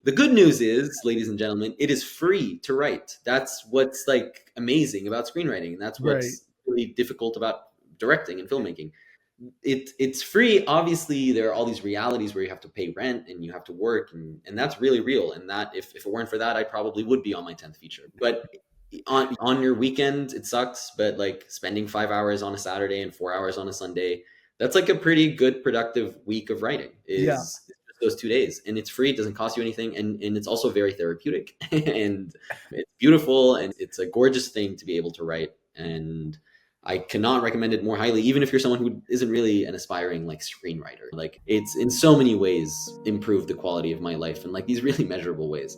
The good news is, ladies and gentlemen, it is free to write. That's what's like amazing about screenwriting, and that's Right. what's really difficult about directing and filmmaking. It's free. Obviously, there are all these realities where you have to pay rent and you have to work, and that's really real. And that if it weren't for that, I probably would be on my 10th feature. But on your weekend, it sucks. But like spending 5 hours on a Saturday and 4 hours on a Sunday, that's like a pretty good productive week of writing. Yeah. Is just those 2 days, and it's free. It doesn't cost you anything, and it's also very therapeutic, and it's beautiful, and it's a gorgeous thing to be able to write. And I cannot recommend it more highly, even if you're someone who isn't really an aspiring like screenwriter. Like it's in so many ways improved the quality of my life in like these really measurable ways.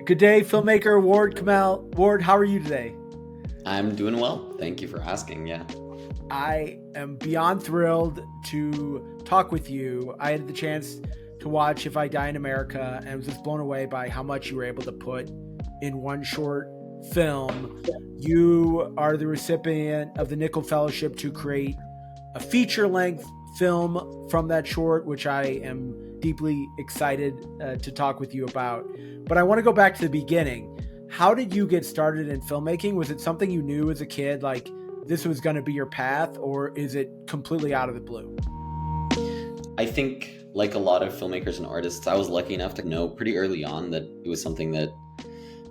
Good day, filmmaker Ward Kamel. Ward, how are you today? I'm doing well. Thank you for asking. Yeah. I am beyond thrilled to talk with you. I had the chance to watch If I Die in America and was just blown away by how much you were able to put in one short film. You are the recipient of the Nicholl Fellowship to create a feature-length film from that short, which I am deeply excited to talk with you about. But I want to go back to the beginning. How did you get started in filmmaking? Was it something you knew as a kid, like this was going to be your path, or is it completely out of the blue? I think, like a lot of filmmakers and artists, I was lucky enough to know pretty early on that it was something that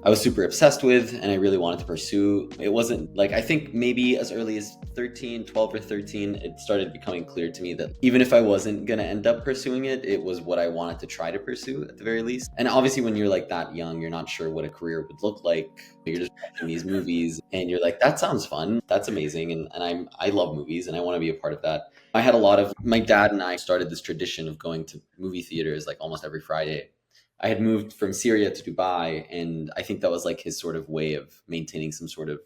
I was super obsessed with and I really wanted to pursue. It wasn't like, I think maybe as early as 13, 12 or 13, it started becoming clear to me that even if I wasn't going to end up pursuing it, it was what I wanted to try to pursue at the very least. And obviously when you're like that young, you're not sure what a career would look like. You're just watching these movies and you're like, that sounds fun. That's amazing. And I love movies and I want to be a part of that. I had a lot of, my dad and I started this tradition of going to movie theaters like almost every Friday. I had moved from Syria to Dubai, and I think that was like his sort of way of maintaining some sort of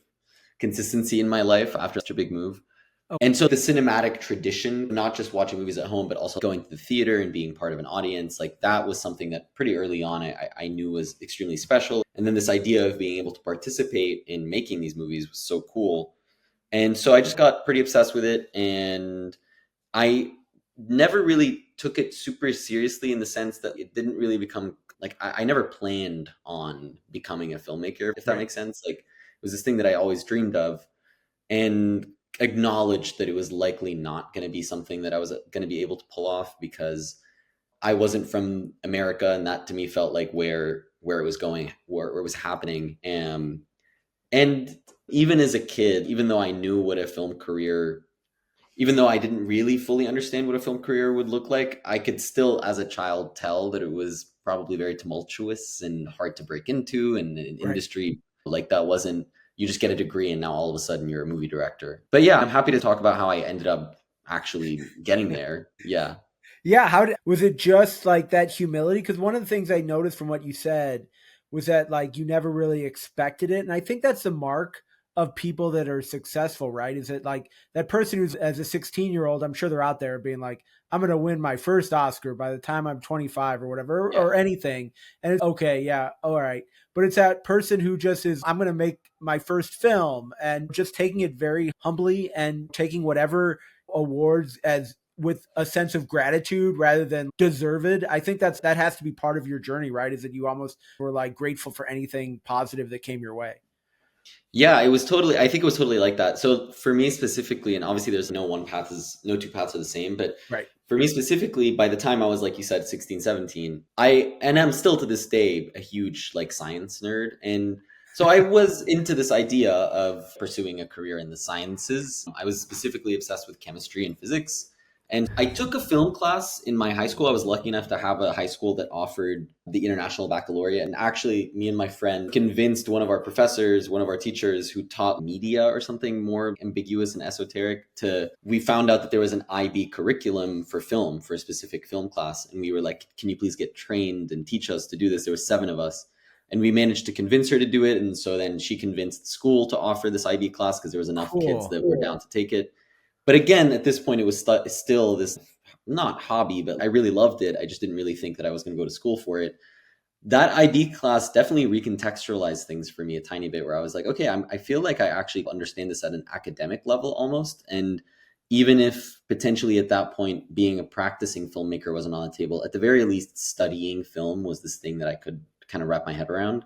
consistency in my life after such a big move. Oh, And so the cinematic tradition, not just watching movies at home, but also going to the theater and being part of an audience, like that was something that pretty early on I knew was extremely special. And then this idea of being able to participate in making these movies was so cool. And so I just got pretty obsessed with it. And I never really took it super seriously in the sense that it didn't really become like I never planned on becoming a filmmaker, if that right. makes sense. Like it was this thing that I always dreamed of and acknowledged that it was likely not going to be something that I was going to be able to pull off because I wasn't from America, and that to me felt like where it was going, where it was happening. And even as a kid, even though I knew what a film career even though I didn't really fully understand what a film career would look like, I could still, as a child, tell that it was probably very tumultuous and hard to break into, and an Right. industry like that wasn't, you just get a degree and now all of a sudden you're a movie director. But yeah, I'm happy to talk about how I ended up actually getting there. Yeah. Yeah. Was it just like that humility? Because one of the things I noticed from what you said was that like you never really expected it. And I think that's the mark of people that are successful, right? Is it like that person who's as a 16-year-old, I'm sure they're out there being like, I'm going to win my first Oscar by the time I'm 25 or whatever, Yeah. or anything. And it's okay. Yeah. All right. But it's that person who just is, I'm going to make my first film and just taking it very humbly and taking whatever awards as with a sense of gratitude rather than deserved. I think that has to be part of your journey, right? Is that you almost were like grateful for anything positive that came your way. Yeah, it was totally, I think it was totally like that. So for me specifically, and obviously there's no two paths are the same, but Right. for me specifically, by the time I was, like you said, 16, 17, and I'm still to this day a huge like science nerd. And so I was into this idea of pursuing a career in the sciences. I was specifically obsessed with chemistry and physics. And I took a film class in my high school. I was lucky enough to have a high school that offered the International Baccalaureate. And actually, me and my friend convinced one of our professors, one of our teachers who taught media or something more ambiguous and esoteric, we found out that there was an IB curriculum for film, for a specific film class. And we were like, can you please get trained and teach us to do this? There were 7 of us. And we managed to convince her to do it. And so then she convinced the school to offer this IB class because there was enough kids Cool. that were down to take it. But again, at this point, it was still this not hobby, but I really loved it. I just didn't really think that I was going to go to school for it. That IB class definitely recontextualized things for me a tiny bit, where I was like, okay, I feel like I actually understand this at an academic level almost. And even if potentially at that point being a practicing filmmaker wasn't on the table, at the very least studying film was this thing that I could kind of wrap my head around.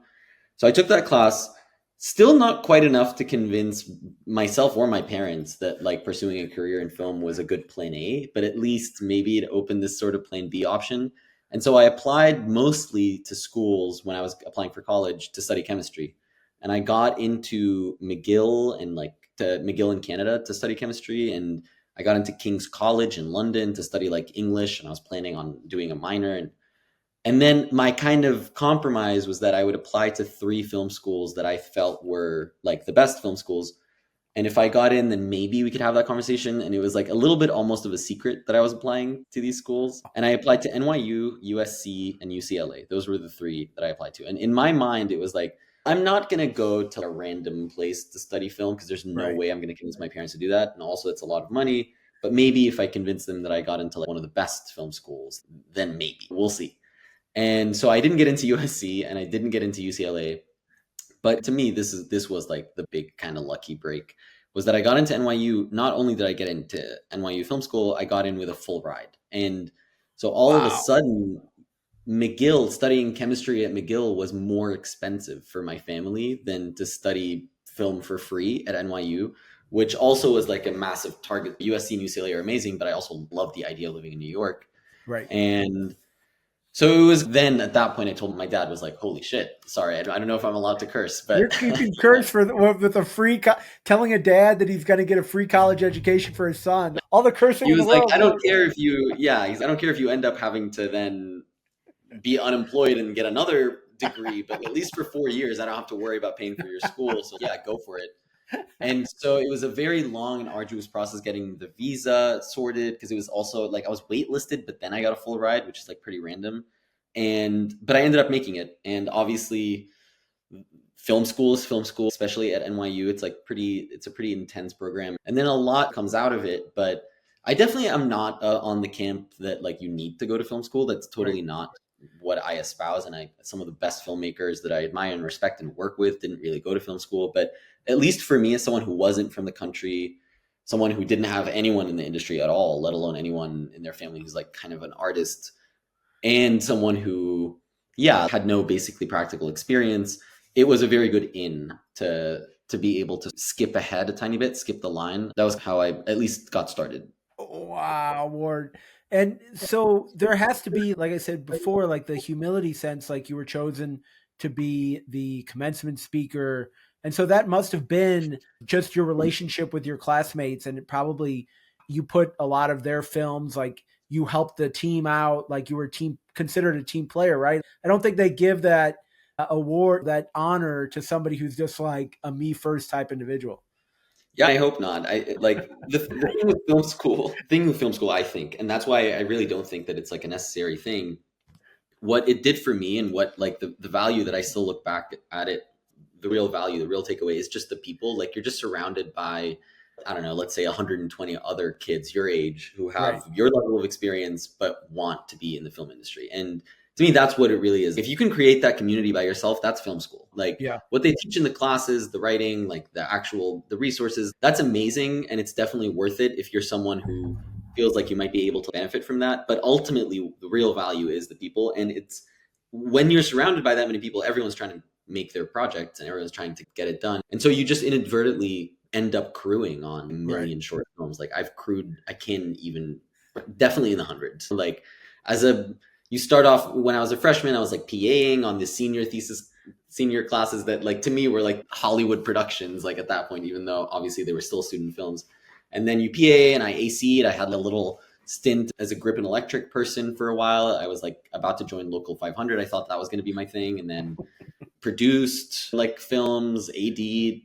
So I took that class, still not quite enough to convince myself or my parents that like pursuing a career in film was a good plan A, but at least maybe it opened this sort of plan B option. And so I applied mostly to schools when I was applying for college to study chemistry. And I got into McGill and like to McGill in Canada to study chemistry. And I got into King's College in London to study like English. And I was planning on doing a minor. And then my kind of compromise was that I would apply to 3 film schools that I felt were like the best film schools. And if I got in, then maybe we could have that conversation. And it was like a little bit almost of a secret that I was applying to these schools. And I applied to NYU, USC, and UCLA. Those were the 3 that I applied to. And in my mind, it was like, I'm not going to go to a random place to study film because there's no Right. way I'm going to convince my parents to do that. And also, it's a lot of money. But maybe if I convince them that I got into like one of the best film schools, then maybe we'll see. And so I didn't get into USC and I didn't get into UCLA. But to me, this was like the big kind of lucky break, was that I got into NYU. Not only did I get into NYU Film School, I got in with a full ride. And so all of a Wow. sudden, McGill, studying chemistry at McGill was more expensive for my family than to study film for free at NYU, which also was like a massive target. USC and UCLA are amazing, but I also love the idea of living in New York. Right. And so it was then at that point I told my dad, was like, holy shit, sorry, I don't know if I'm allowed to curse, but You can curse for with a free telling a dad that he's going to get a free college education for his son. All the cursing he in the was like, world. I don't care if you, yeah, I don't care if you end up having to then be unemployed and get another degree, but at least for 4 years, I don't have to worry about paying for your school. So yeah, go for it. And so it was a very long and arduous process getting the visa sorted, because it was also like I was waitlisted, but then I got a full ride, which is like pretty random. But I ended up making it. And obviously, film school, especially at NYU, it's a pretty intense program. And then a lot comes out of it. But I definitely am not on the camp that like you need to go to film school. That's Right. totally not what I espouse. And some of the best filmmakers that I admire and respect and work with didn't really go to film school. But at least for me, as someone who wasn't from the country, someone who didn't have anyone in the industry at all, let alone anyone in their family who's like kind of an artist, and someone who, yeah, had no basically practical experience, it was a very good in to be able to skip ahead a tiny bit, skip the line. That was how I at least got started. Wow, Ward. And so there has to be, like I said before, like the humility sense, like you were chosen to be the commencement speaker. And so that must have been just your relationship with your classmates. And it probably you put a lot of their films, like you helped the team out, like you were considered a team player, right? I don't think they give that award, that honor to somebody who's just like a me first type individual. Yeah, I hope not. I like the thing with film school, I think, and that's why I really don't think that it's like a necessary thing. What it did for me, and what like the value that I still look back at it, the real value, the real takeaway is just the people. Like you're just surrounded by, I don't know, let's say 120 other kids your age who Right. have your level of experience but want to be in the film industry. And to me, that's what it really is. If you can create that community by yourself, that's film school. Like Yeah. what they teach in the classes, the writing, like the resources, that's amazing. And it's definitely worth it if you're someone who feels like you might be able to benefit from that. But ultimately, the real value is the people. And it's when you're surrounded by that many people, everyone's trying to make their projects and everyone's trying to get it done. And so you just inadvertently end up crewing on a Right. million short films. Like I've crewed, I can't even, definitely in the hundreds. Like as a, you start off when I was a freshman, I was like PAing on the senior classes that like to me were like Hollywood productions, like at that point, even though obviously they were still student films. And then you PA and I AC'd. I had a little stint as a grip and electric person for a while. I was like about to join Local 500. I thought that was going to be my thing. And then produced like films, AD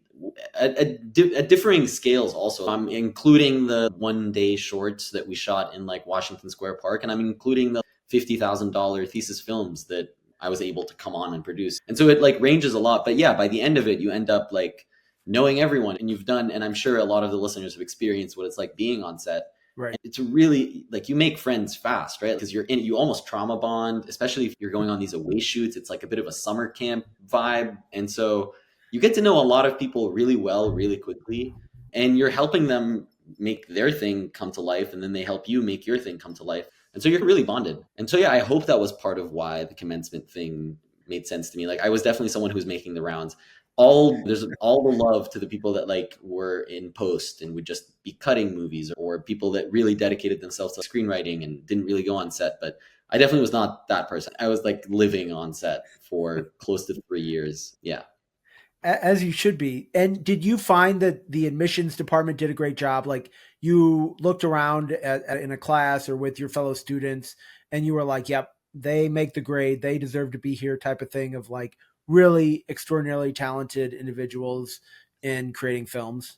at differing scales also. I'm including the 1 day shorts that we shot in like Washington Square Park, and I'm including the $50,000 thesis films that I was able to come on and produce. And so it like ranges a lot. But yeah, by the end of it, you end up like knowing everyone, and you've done, and I'm sure a lot of the listeners have experienced what it's like being on set. Right. It's really like you make friends fast, right? Because you almost trauma bond, especially if you're going on these away shoots. It's like a bit of a summer camp vibe. And so you get to know a lot of people really well, really quickly, and you're helping them make their thing come to life. And then they help you make your thing come to life. And so you're really bonded. And so, yeah, I hope that was part of why the commencement thing made sense to me. Like I was definitely someone who was making the rounds. There's all the love to the people that like were in post and would just be cutting movies, or people that really dedicated themselves to screenwriting and didn't really go on set. But I definitely was not that person. I was like living on set for close to 3 years. Yeah. As you should be. And did you find that the admissions department did a great job? Like you looked around in a class or with your fellow students and you were like, yep, they make the grade. They deserve to be here type of thing, of like really extraordinarily talented individuals in creating films.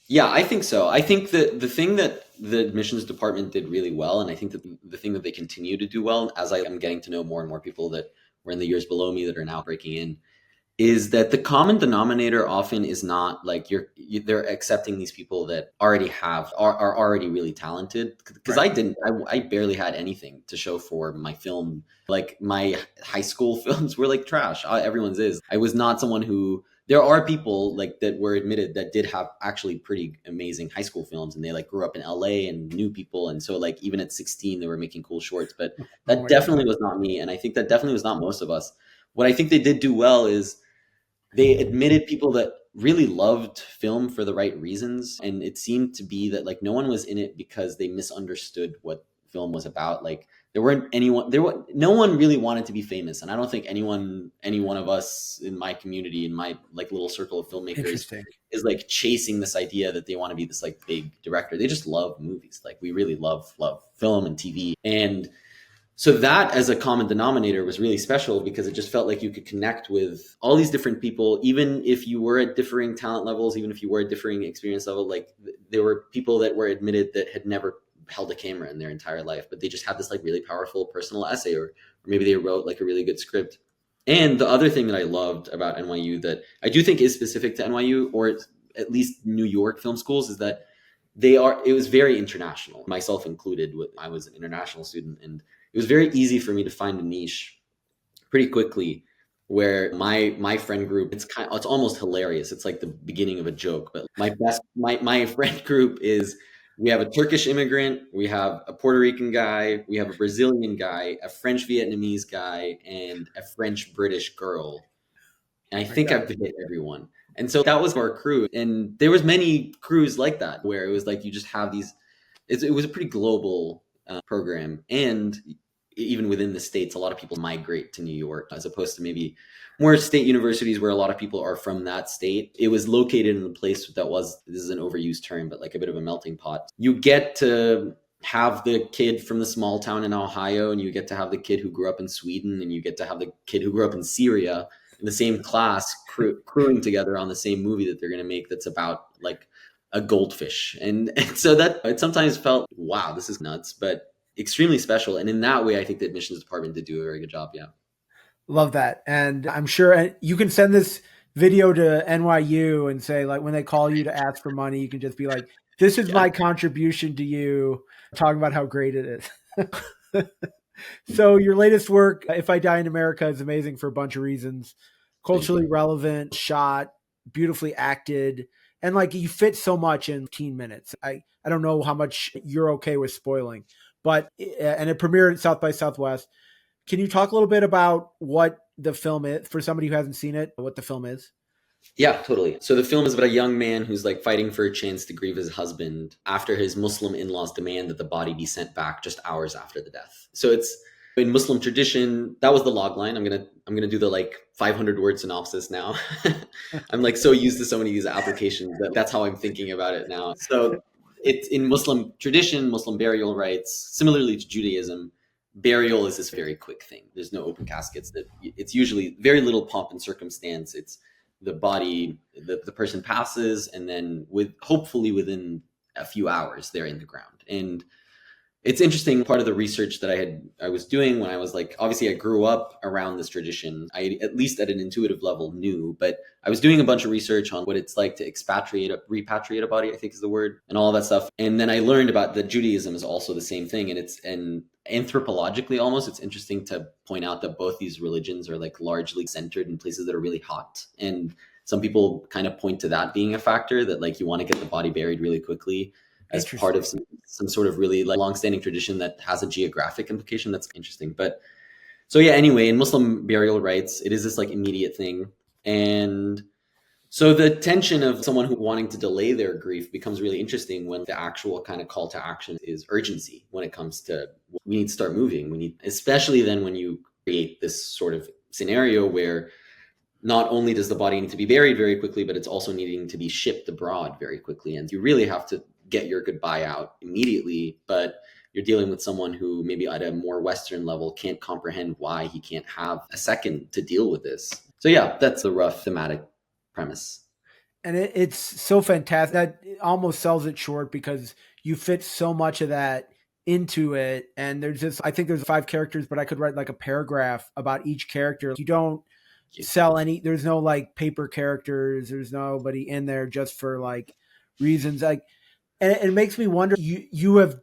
Yeah, I think so. I think that the thing that the admissions department did really well, and I think that the thing that they continue to do well as I am getting to know more and more people that were in the years below me that are now breaking in, is that the common denominator often is not like they're accepting these people that are already really talented, because Right. I barely had anything to show for my film. Like my high school films were like trash. Everyone's is. I was not someone who, there are people like that were admitted that did have actually pretty amazing high school films, and they like grew up in LA and knew people, and so like even at 16 they were making cool shorts. But Oh that my God. definitely was not me, and I think that definitely was not most of us. What I think they did do well is they admitted people that really loved film for the right reasons, and it seemed to be that like no one was in it because they misunderstood what film was about. Like no one really wanted to be famous, and I don't think any one of us in my community, in my like little circle of filmmakers, Interesting. is like chasing this idea that they want to be this like big director. They just love movies. Like we really love film and TV. And so that as a common denominator was really special, because it just felt like you could connect with all these different people, even if you were at differing talent levels, even if you were at differing experience level. Like there were people that were admitted that had never held a camera in their entire life, but they just had this like really powerful personal essay, or maybe they wrote like a really good script. And the other thing that I loved about NYU that I do think is specific to NYU, or at least New York film schools, is that it was very international, myself included. I was an international student, and it was very easy for me to find a niche pretty quickly, where my friend group, it's almost hilarious. It's like the beginning of a joke, but my friend group is, we have a Turkish immigrant, we have a Puerto Rican guy, we have a Brazilian guy, a French Vietnamese guy, and a French British girl. And I My think God. I've hit everyone. And so that was our crew. And there was many crews like that, where it was like you just have these. It was a pretty global program, and even within the states, a lot of people migrate to New York, as opposed to maybe more state universities where a lot of people are from that state. It was located in a place that was, this is an overused term, but like a bit of a melting pot. You get to have the kid from the small town in Ohio, and you get to have the kid who grew up in Sweden, and you get to have the kid who grew up in Syria in the same class, crewing together on the same movie that they're going to make, that's about like a goldfish. And so that it sometimes felt, wow, this is nuts, but extremely special. And in that way, I think the admissions department did do a very good job. Yeah. Love that. And I'm sure you can send this video to NYU and say, like, when they call you to ask for money, you can just be like, this is Yeah. my contribution to you, talking about how great it is. So your latest work, If I Die in America, is amazing for a bunch of reasons. Thank Culturally you. relevant, shot, beautifully acted, and like you fit so much in 15 minutes. I don't know how much you're okay with spoiling, but and it premiered at South by Southwest. Can you talk a little bit about what the film is for somebody who hasn't seen it, what the film is? Yeah, totally. So the film is about a young man who's like fighting for a chance to grieve his husband after his Muslim in-laws demand that the body be sent back just hours after the death. So it's, in Muslim tradition, that was the log line. I'm gonna do the like 500 word synopsis now. I'm like so used to so many of these applications that that's how I'm thinking about it now. So it's in Muslim tradition, Muslim burial rites, similarly to Judaism. Burial is this very quick thing. There's no open caskets. That it's usually very little pomp and circumstance. It's the body, the person passes, and then with hopefully within a few hours they're in the ground. And It's interesting. Part of the research that I was doing when I was like, obviously I grew up around this tradition. I, at least at an intuitive level, knew, but I was doing a bunch of research on what it's like to repatriate a body, I think is the word, and all of that stuff. And then I learned about that Judaism is also the same thing. And anthropologically, almost, it's interesting to point out that both these religions are like largely centered in places that are really hot. And some people kind of point to that being a factor, that like you want to get the body buried really quickly as part of Interesting. some sort of really like long-standing tradition that has a geographic implication. That's interesting. But so yeah, anyway, in Muslim burial rites, it is this like immediate thing. And so the tension of someone who wanting to delay their grief becomes really interesting when the actual kind of call to action is urgency. When it comes to, we need to start moving, we need, especially then when you create this sort of scenario where not only does the body need to be buried very quickly, but it's also needing to be shipped abroad very quickly. And you really have to get your goodbye out immediately, but you're dealing with someone who maybe at a more Western level can't comprehend why he can't have a second to deal with this. So yeah, that's a rough thematic premise. And it's so fantastic that it almost sells it short because you fit so much of that into it. And there's just, I think there's 5 characters, but I could write like a paragraph about each character. You don't sell any, there's no like paper characters, there's nobody in there just for like reasons like, and it makes me wonder, you have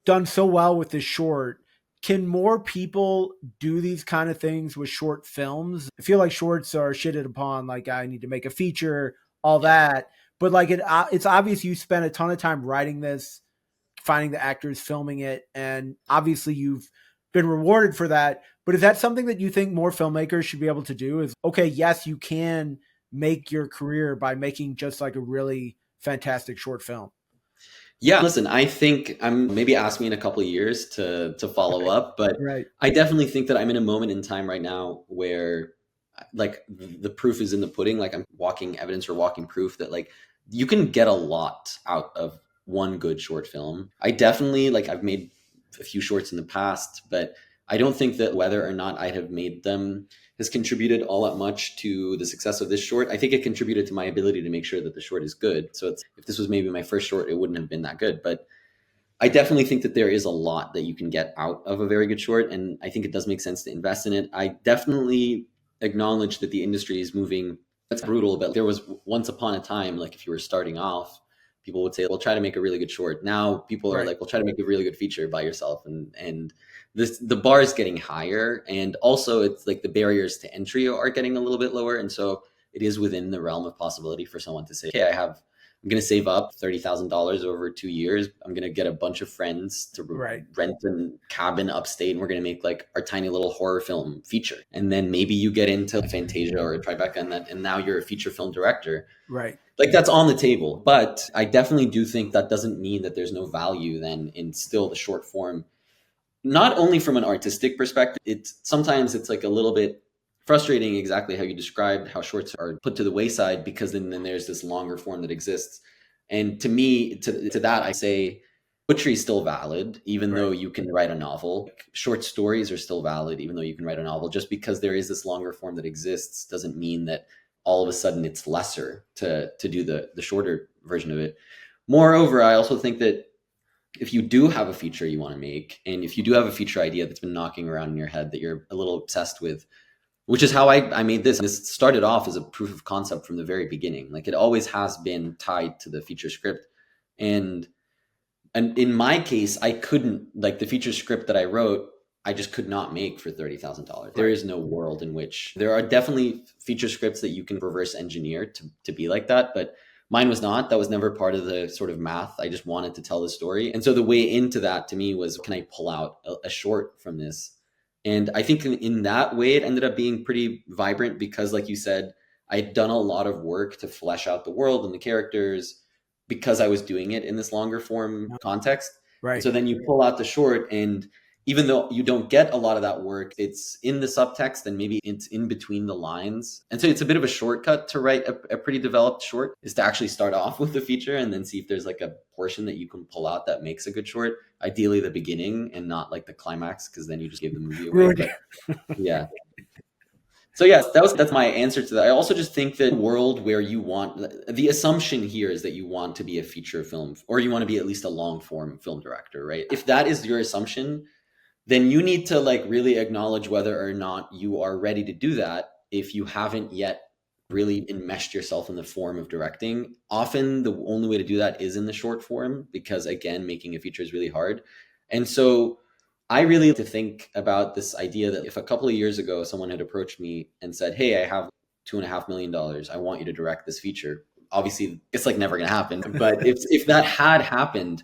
done so well with this short. Can more people do these kind of things with short films? I feel like shorts are shitted upon, like I need to make a feature, all that. But like it's obvious you spent a ton of time writing this, finding the actors, filming it, and obviously you've been rewarded for that. But is that something that you think more filmmakers should be able to do? Is okay, yes, you can make your career by making just like a really fantastic short film. Yeah, listen, I think I'm, maybe ask me in a couple of years to follow up, but Right. I definitely think that I'm in a moment in time right now where like the proof is in the pudding. Like I'm walking evidence or walking proof that like you can get a lot out of one good short film. I definitely, like, I've made a few shorts in the past, but I don't think that whether or not I'd have made them has contributed all that much to the success of this short. I think it contributed to my ability to make sure that the short is good. So it's, if this was maybe my first short, it wouldn't have been that good. But I definitely think that there is a lot that you can get out of a very good short, and I think it does make sense to invest in it. I definitely acknowledge that the industry is moving. That's brutal, but there was once upon a time, like if you were starting off, people would say, "Well, try to make a really good short." Now people are Right. like, "Well, try to make a really good feature by yourself," and this, the bar is getting higher, and also it's like the barriers to entry are getting a little bit lower, and so it is within the realm of possibility for someone to say, "Okay, I'm going to save up $30,000 over 2 years. I'm going to get a bunch of friends to Right. rent a cabin upstate, and we're going to make like our tiny little horror film feature." And then maybe you get into Fantasia or Tribeca, and now you're a feature film director. Right. Like that's on the table. But I definitely do think that doesn't mean that there's no value then in still the short form, not only from an artistic perspective. It's sometimes it's like a little bit frustrating, exactly how you described, how shorts are put to the wayside, because then there's this longer form that exists. And to me, to that I say poetry is still valid even Right. though you can write a novel. Short stories are still valid even though you can write a novel. Just because there is this longer form that exists doesn't mean that all of a sudden it's lesser to do the shorter version of it. Moreover, I also think that if you do have a feature you want to make, and if you do have a feature idea that's been knocking around in your head that you're a little obsessed with, which is how I made this. This started off as a proof of concept from the very beginning. Like it always has been tied to the feature script. And and in my case, I couldn't, like, the feature script that I wrote, I just could not make for $30,000. There Right. is no world in which, there are definitely feature scripts that you can reverse engineer to be like that, but mine was not. That was never part of the sort of math. I just wanted to tell the story. And so the way into that to me was, can I pull out a short from this? And I think in that way, it ended up being pretty vibrant because, like you said, I had done a lot of work to flesh out the world and the characters because I was doing it in this longer form context. And Right. so then you pull out the short, and even though you don't get a lot of that work, it's in the subtext and maybe it's in between the lines. And so it's a bit of a shortcut to write a pretty developed short, is to actually start off with the feature and then see if there's like a portion that you can pull out that makes a good short. Ideally the beginning and not like the climax, because then you just gave the movie away. Ruined. But yeah. So yes, that's my answer to that. I also just think that world where you want, the assumption here is that you want to be a feature film, or you want to be at least a long form film director, right? If that is your assumption, then you need to like really acknowledge whether or not you are ready to do that if you haven't yet really enmeshed yourself in the form of directing. Often the only way to do that is in the short form, because again, making a feature is really hard. And so I really like to think about this idea that if a couple of years ago someone had approached me and said, "Hey, I have $2.5 million. I want you to direct this feature." Obviously, it's like never going to happen. But if that had happened,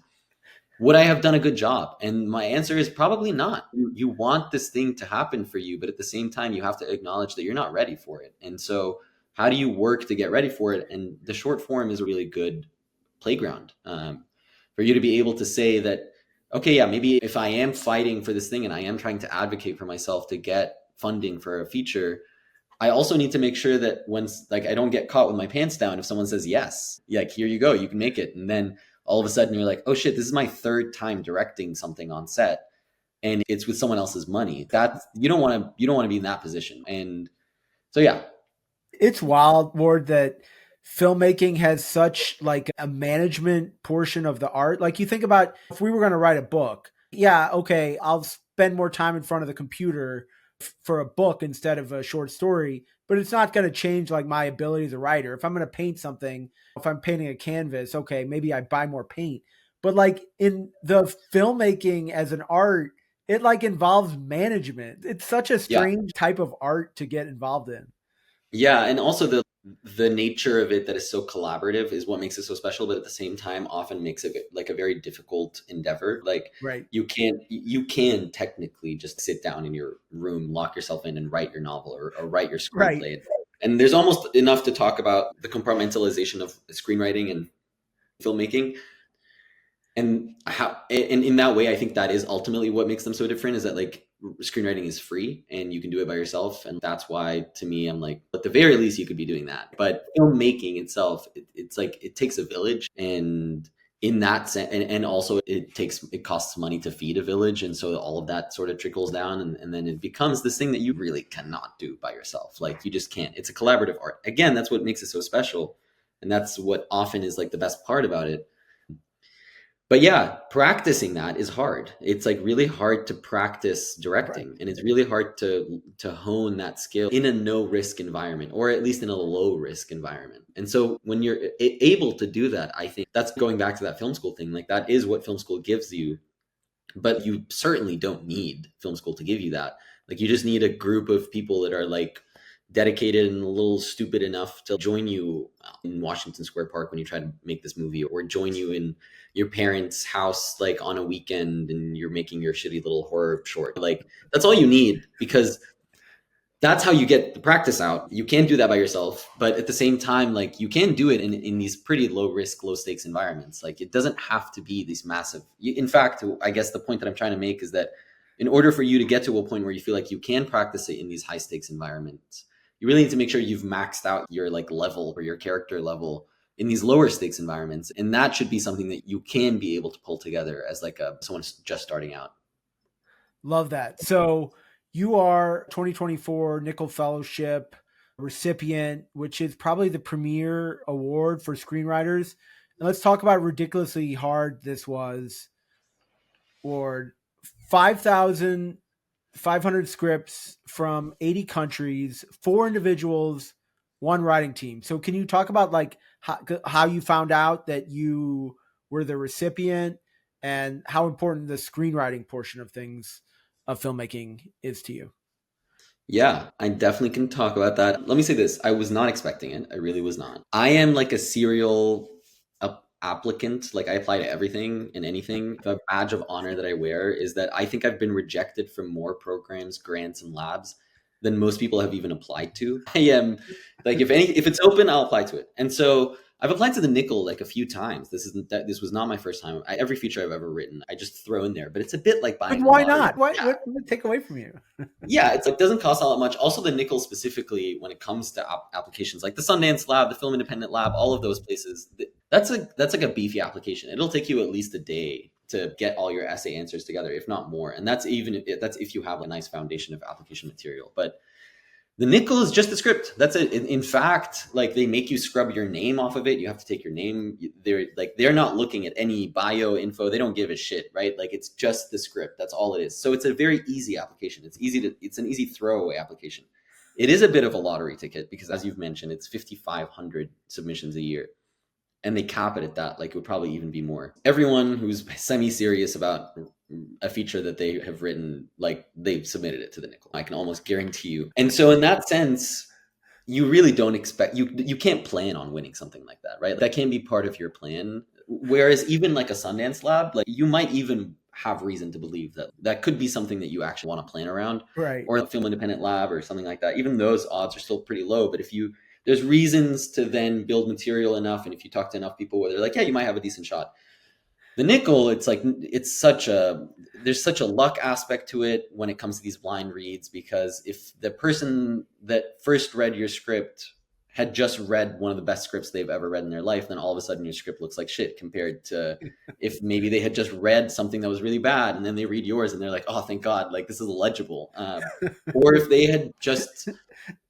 would I have done a good job? And my answer is probably not. You want this thing to happen for you, but at the same time, you have to acknowledge that you're not ready for it. And so, how do you work to get ready for it? And the short form is a really good playground for you to be able to say that, okay, yeah, maybe if I am fighting for this thing and I am trying to advocate for myself to get funding for a feature, I also need to make sure that when like I don't get caught with my pants down if someone says yes, like here you go, you can make it, and then all of a sudden you're like, oh shit, this is my third time directing something on set, and it's with someone else's money. That you don't want to be in that position, and so yeah, It's wild, Ward, that filmmaking has such like a management portion of the art. Like you think about if we were going to write a book, yeah, okay, I'll spend more time in front of the computer for a book instead of a short story, but it's not going to change like my ability as a writer. If I'm going to paint something, if I'm painting a canvas, okay, maybe I buy more paint. But like in the filmmaking as an art, it like involves management. It's such a yeah. strange type of art to get involved in. Yeah, and also the nature of it that is so collaborative is what makes it so special, but at the same time often makes it like a very difficult endeavor. Like Right. you can technically just sit down in your room, lock yourself in and write your novel or write your Right. screenplay. And there's almost enough to talk about the compartmentalization of screenwriting and filmmaking, and how, and in that way I think that is ultimately what makes them so different, is that like screenwriting is free and you can do it by yourself, and that's why to me I'm like, at the very least you could be doing that. But filmmaking itself, it's like it takes a village, and in that sense, and also it costs money to feed a village, and so all of that sort of trickles down, and then it becomes this thing that you really cannot do by yourself. Like you just can't. It's a collaborative art. Again, that's what makes it so special, and that's what often is like the best part about it. But yeah, practicing that is hard. It's like really hard to practice Right. directing, and it's really hard to hone that skill in a no risk environment, or at least in a low risk environment. And so when you're able to do that, I think that's going back to that film school thing. Like that is what film school gives you, but you certainly don't need film school to give you that. Like you just need a group of people that are like dedicated and a little stupid enough to join you in Washington Square Park when you try to make this movie, or join you in your parents' house like on a weekend and you're making your shitty little horror short. Like that's all you need, because that's how you get the practice out. You can't do that by yourself, but at the same time, like you can do it in these pretty low risk, low stakes environments. Like it doesn't have to be these massive. In fact, I guess the point that I'm trying to make is that in order for you to get to a point where you feel like you can practice it in these high stakes environments, you really need to make sure you've maxed out your like level or your character level in these lower stakes environments. And that should be something that you can be able to pull together as like someone just starting out. Love that. So you are 2024 Nicholl Fellowship recipient, which is probably the premier award for screenwriters. And let's talk about ridiculously hard this was. Award 5,500 scripts from 80 countries, 4 individuals, 1 writing team. So can you talk about like how you found out that you were the recipient and how important the screenwriting portion of things of filmmaking is to you? Yeah, I definitely can talk about that. Let me say this. I was not expecting it. I really was not. I am like a serial applicant. Like I apply to everything and anything. The badge of honor that I wear is that I think I've been rejected from more programs, grants, and labs than most people have even applied to. I am like, if it's open, I'll apply to it. And so I've applied to the Nicholl like a few times. This was not my first time. Every feature I've ever written, I just throw in there. But it's a bit like But buying the why lottery. not? What, Yeah, what would it take away from you? yeah, it's like doesn't cost all that much. Also, the Nicholl specifically, when it comes to applications like the Sundance Lab, the Film Independent Lab, all of those places, that's like a beefy application. It'll take you at least a day to get all your essay answers together, if not more. And that's if you have a nice foundation of application material. But The Nicholl is just the script. That's it. In fact, like they make you scrub your name off of it. You have to take your name. They're not looking at any bio info. They don't give a shit, right? Like it's just the script. That's all it is. So it's a very easy application. It's an easy throwaway application. It is a bit of a lottery ticket because, as you've mentioned, it's 5,500 submissions a year. And they cap it at that. Like it would probably even be more. Everyone who's semi-serious about a feature that they have written, like they've submitted it to the Nicholl. I can almost guarantee you. And so in that sense, you really don't expect, you can't plan on winning something like that, right? That can be part of your plan. Whereas even like a Sundance Lab, like you might even have reason to believe that that could be something that you actually want to plan around. Right. Or a Film Independent Lab or something like that. Even those odds are still pretty low. But there's reasons to then build material enough. And if you talk to enough people where they're like, yeah, you might have a decent shot. The Nicholl, there's such a luck aspect to it when it comes to these blind reads, because if the person that first read your script had just read one of the best scripts they've ever read in their life, then all of a sudden your script looks like shit compared to if maybe they had just read something that was really bad and then they read yours and they're like, oh, thank God, like this is legible. Or if they had just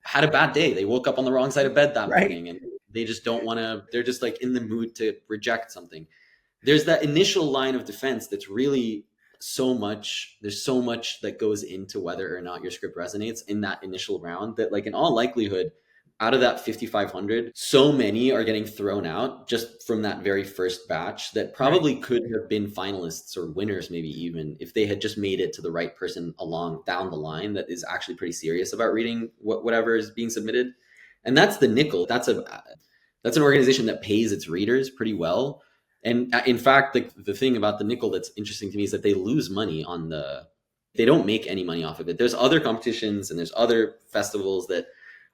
had a bad day, they woke up on the wrong side of bed that morning and they just don't want to, they're just like in the mood to reject something. There's that initial line of defense that's really there's so much that goes into whether or not your script resonates in that initial round that, like, in all likelihood, out of that 5,500, so many are getting thrown out just from that very first batch that probably could have been finalists or winners, maybe even if they had just made it to the right person along down the line that is actually pretty serious about reading whatever is being submitted. And that's the Nicholl. That's an organization that pays its readers pretty well. And in fact, the thing about the Nicholl that's interesting to me is that they lose money they don't make any money off of it. There's other competitions and there's other festivals that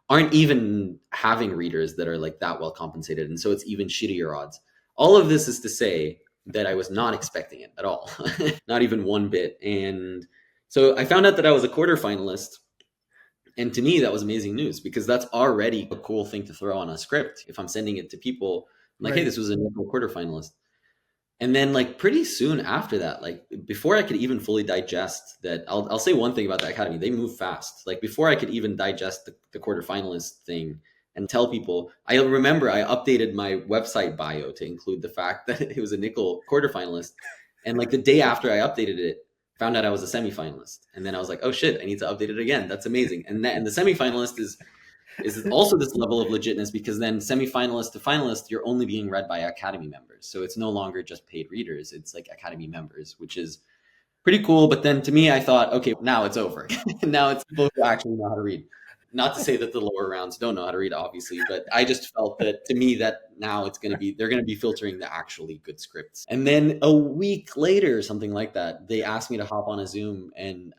aren't even having readers that are like that well compensated. And so it's even shittier odds. All of this is to say that I was not expecting it at all, not even one bit. And so I found out that I was a quarterfinalist. And to me, that was amazing news because that's already a cool thing to throw on a script. If I'm sending it to people, I'm like, hey, this was a Nicholl quarterfinalist. And then like pretty soon after that, like before I could even fully digest that, I'll say one thing about the Academy, they move fast. Like before I could even digest the quarterfinalist thing and tell people, I remember I updated my website bio to include the fact that it was a Nicholl quarterfinalist. And like the day after I updated it, found out I was a semifinalist. And then I was like, oh shit, I need to update it again. That's amazing. And the semifinalist is also this level of legitness because then semifinalist to finalist, you're only being read by Academy members. So it's no longer just paid readers. It's like Academy members, which is pretty cool. But then to me, I thought, okay, now it's over. Now it's people who actually know how to read. Not to say that the lower rounds don't know how to read, obviously, but I just felt that to me that now they're going to be filtering the actually good scripts. And then a week later, something like that, they asked me to hop on a Zoom, and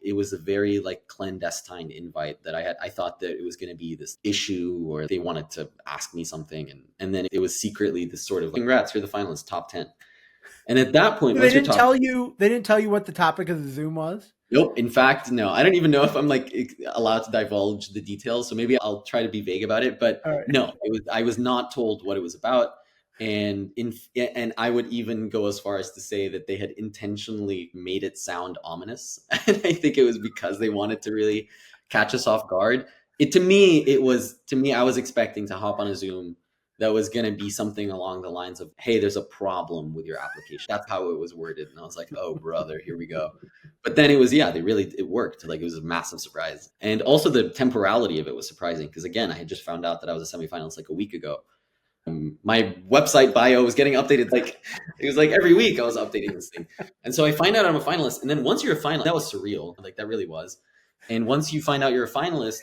it was a very like clandestine invite that I thought that it was going to be this issue or they wanted to ask me something. And then it was secretly this sort of like, congrats, you're the finalist, top 10. And at that point, they didn't tell you what the topic of the Zoom was? Nope. In fact, no. I don't even know if I'm like allowed to divulge the details. So maybe I'll try to be vague about it. But no, I was not told what it was about. And I would even go as far as to say that they had intentionally made it sound ominous. And I think it was because they wanted to really catch us off guard. To me, I was expecting to hop on a Zoom that was going to be something along the lines of, hey, there's a problem with your application. That's how it was worded. And I was like, oh, brother, here we go. But then it was, it worked. Like it was a massive surprise. And also the temporality of it was surprising because, again, I had just found out that I was a semifinalist like a week ago. My website bio was getting updated. Like it was like every week I was updating this thing. And so I find out I'm a finalist. And then once you're a finalist, that was surreal. Like that really was. And once you find out you're a finalist,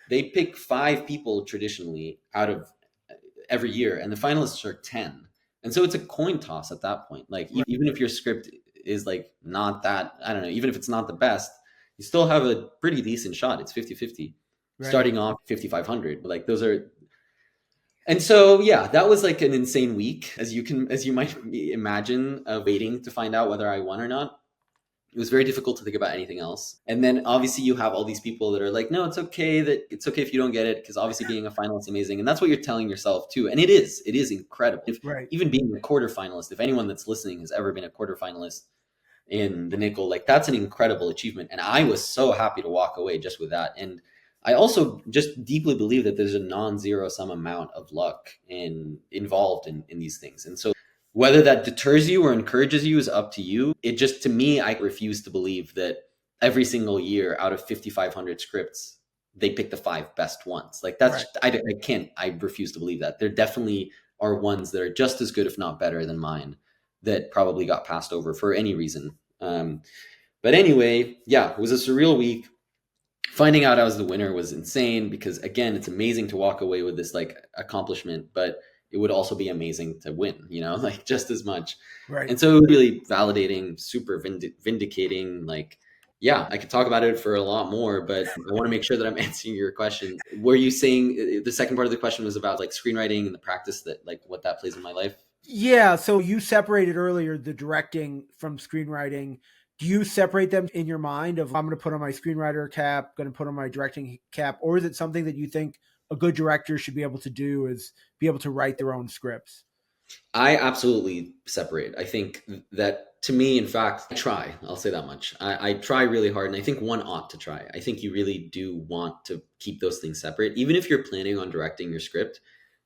they pick 5 people traditionally out of every year, and the finalists are 10. And so it's a coin toss at that point. Like even if your script is like not that, I don't know, even if it's not the best, you still have a pretty decent shot. It's 50-50 starting off 5,500. Like those are, and so yeah, that was like an insane week, as you might imagine, waiting to find out whether I won or not. It was very difficult to think about anything else. And then obviously you have all these people that are like, no, it's okay if you don't get it, because obviously being a finalist is amazing. And that's what you're telling yourself too. And it is incredible. Even being a quarterfinalist, if anyone that's listening has ever been a quarterfinalist in the Nicholl, like that's an incredible achievement. And I was so happy to walk away just with that. And I also just deeply believe that there's a non-zero sum amount of luck involved in these things. And so whether that deters you or encourages you is up to you. It just, to me, I refuse to believe that every single year out of 5,500 scripts, they pick the five best ones. Like that's, Right. I can't, I refuse to believe that. There definitely are ones that are just as good, if not better than mine, that probably got passed over for any reason. But anyway, yeah, it was a surreal week. Finding out I was the winner was insane because, again, it's amazing to walk away with this like accomplishment, but it would also be amazing to win, like just as much. Right. And so it was really validating, super vindicating. Like, yeah, I could talk about it for a lot more, but I want to make sure that I'm answering your question. Were you saying the second part of the question was about like screenwriting and the practice that like what that plays in my life? Yeah. So you separated earlier the directing from screenwriting. Do you separate them in your mind of I'm going to put on my screenwriter cap, going to put on my directing cap, or is it something that you think a good director should be able to do is be able to write their own scripts? I absolutely separate. I think that to me, in fact, I try. I'll say that much. I try really hard, and I think one ought to try. I think you really do want to keep those things separate. Even if you're planning on directing your script,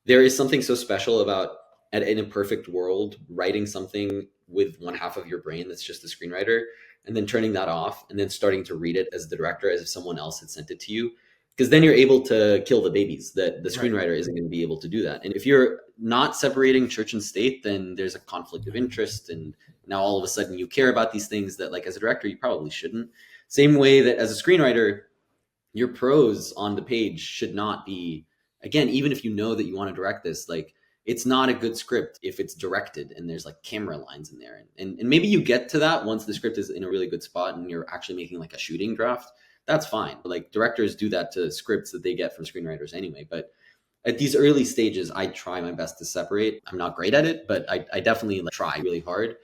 there is something so special about, in a perfect world, writing something with one half of your brain that's just the screenwriter, and then turning that off, and then starting to read it as the director, as if someone else had sent it to you, because then you're able to kill the babies. That the Right. screenwriter isn't going to be able to do that. And if you're not separating church and state, then there's a conflict of interest, and now all of a sudden you care about these things that, like, as a director, you probably shouldn't. Same way that as a screenwriter, your prose on the page should not be, again, even if you know that you want to direct this, like, it's not a good script if it's directed and there's like camera lines in there, and maybe you get to that once the script is in a really good spot and you're actually making like a shooting draft. That's fine. Like, directors do that to scripts that they get from screenwriters anyway. But at these early stages, I try my best to separate. I'm not great at it, but I definitely like, try really hard.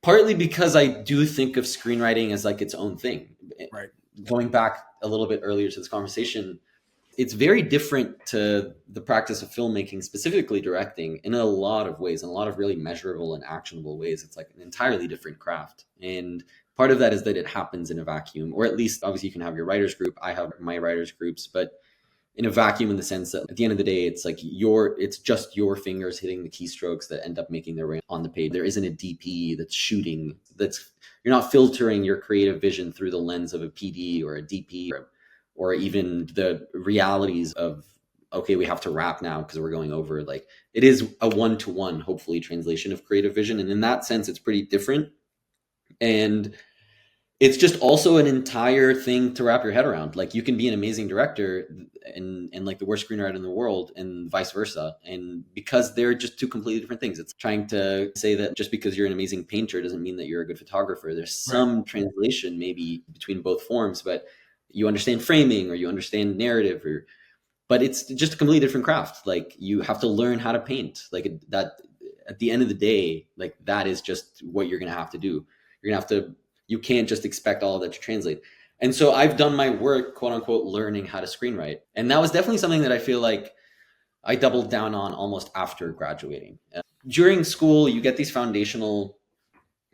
Partly because I do think of screenwriting as like its own thing. Right. Going back a little bit earlier to this conversation, it's very different to the practice of filmmaking, specifically directing, in a lot of ways, in a lot of really measurable and actionable ways. It's like an entirely different craft. And part of that is that it happens in a vacuum, or at least obviously you can have your writers group. I have my writers groups, but in a vacuum, in the sense that at the end of the day, it's like it's just your fingers hitting the keystrokes that end up making their way on the page. There isn't a DP that's shooting, you're not filtering your creative vision through the lens of a PD or a DP, or even the realities of, okay, we have to wrap now because we're going over. Like, it is a one-to-one, hopefully, translation of creative vision. And in that sense, it's pretty different. And it's just also an entire thing to wrap your head around. Like, you can be an amazing director and like the worst screenwriter in the world, and vice versa. And because they're just two completely different things. It's trying to say that just because you're an amazing painter doesn't mean that you're a good photographer. There's some translation maybe between both forms, but you understand framing or you understand narrative, but it's just a completely different craft. Like, you have to learn how to paint. Like, that at the end of the day, like, that is just what you're going to have to do. You're going to have to, you can't just expect all of that to translate. And so I've done my work, quote unquote, learning how to screenwrite. And that was definitely something that I feel like I doubled down on almost after graduating. During school, you get these foundational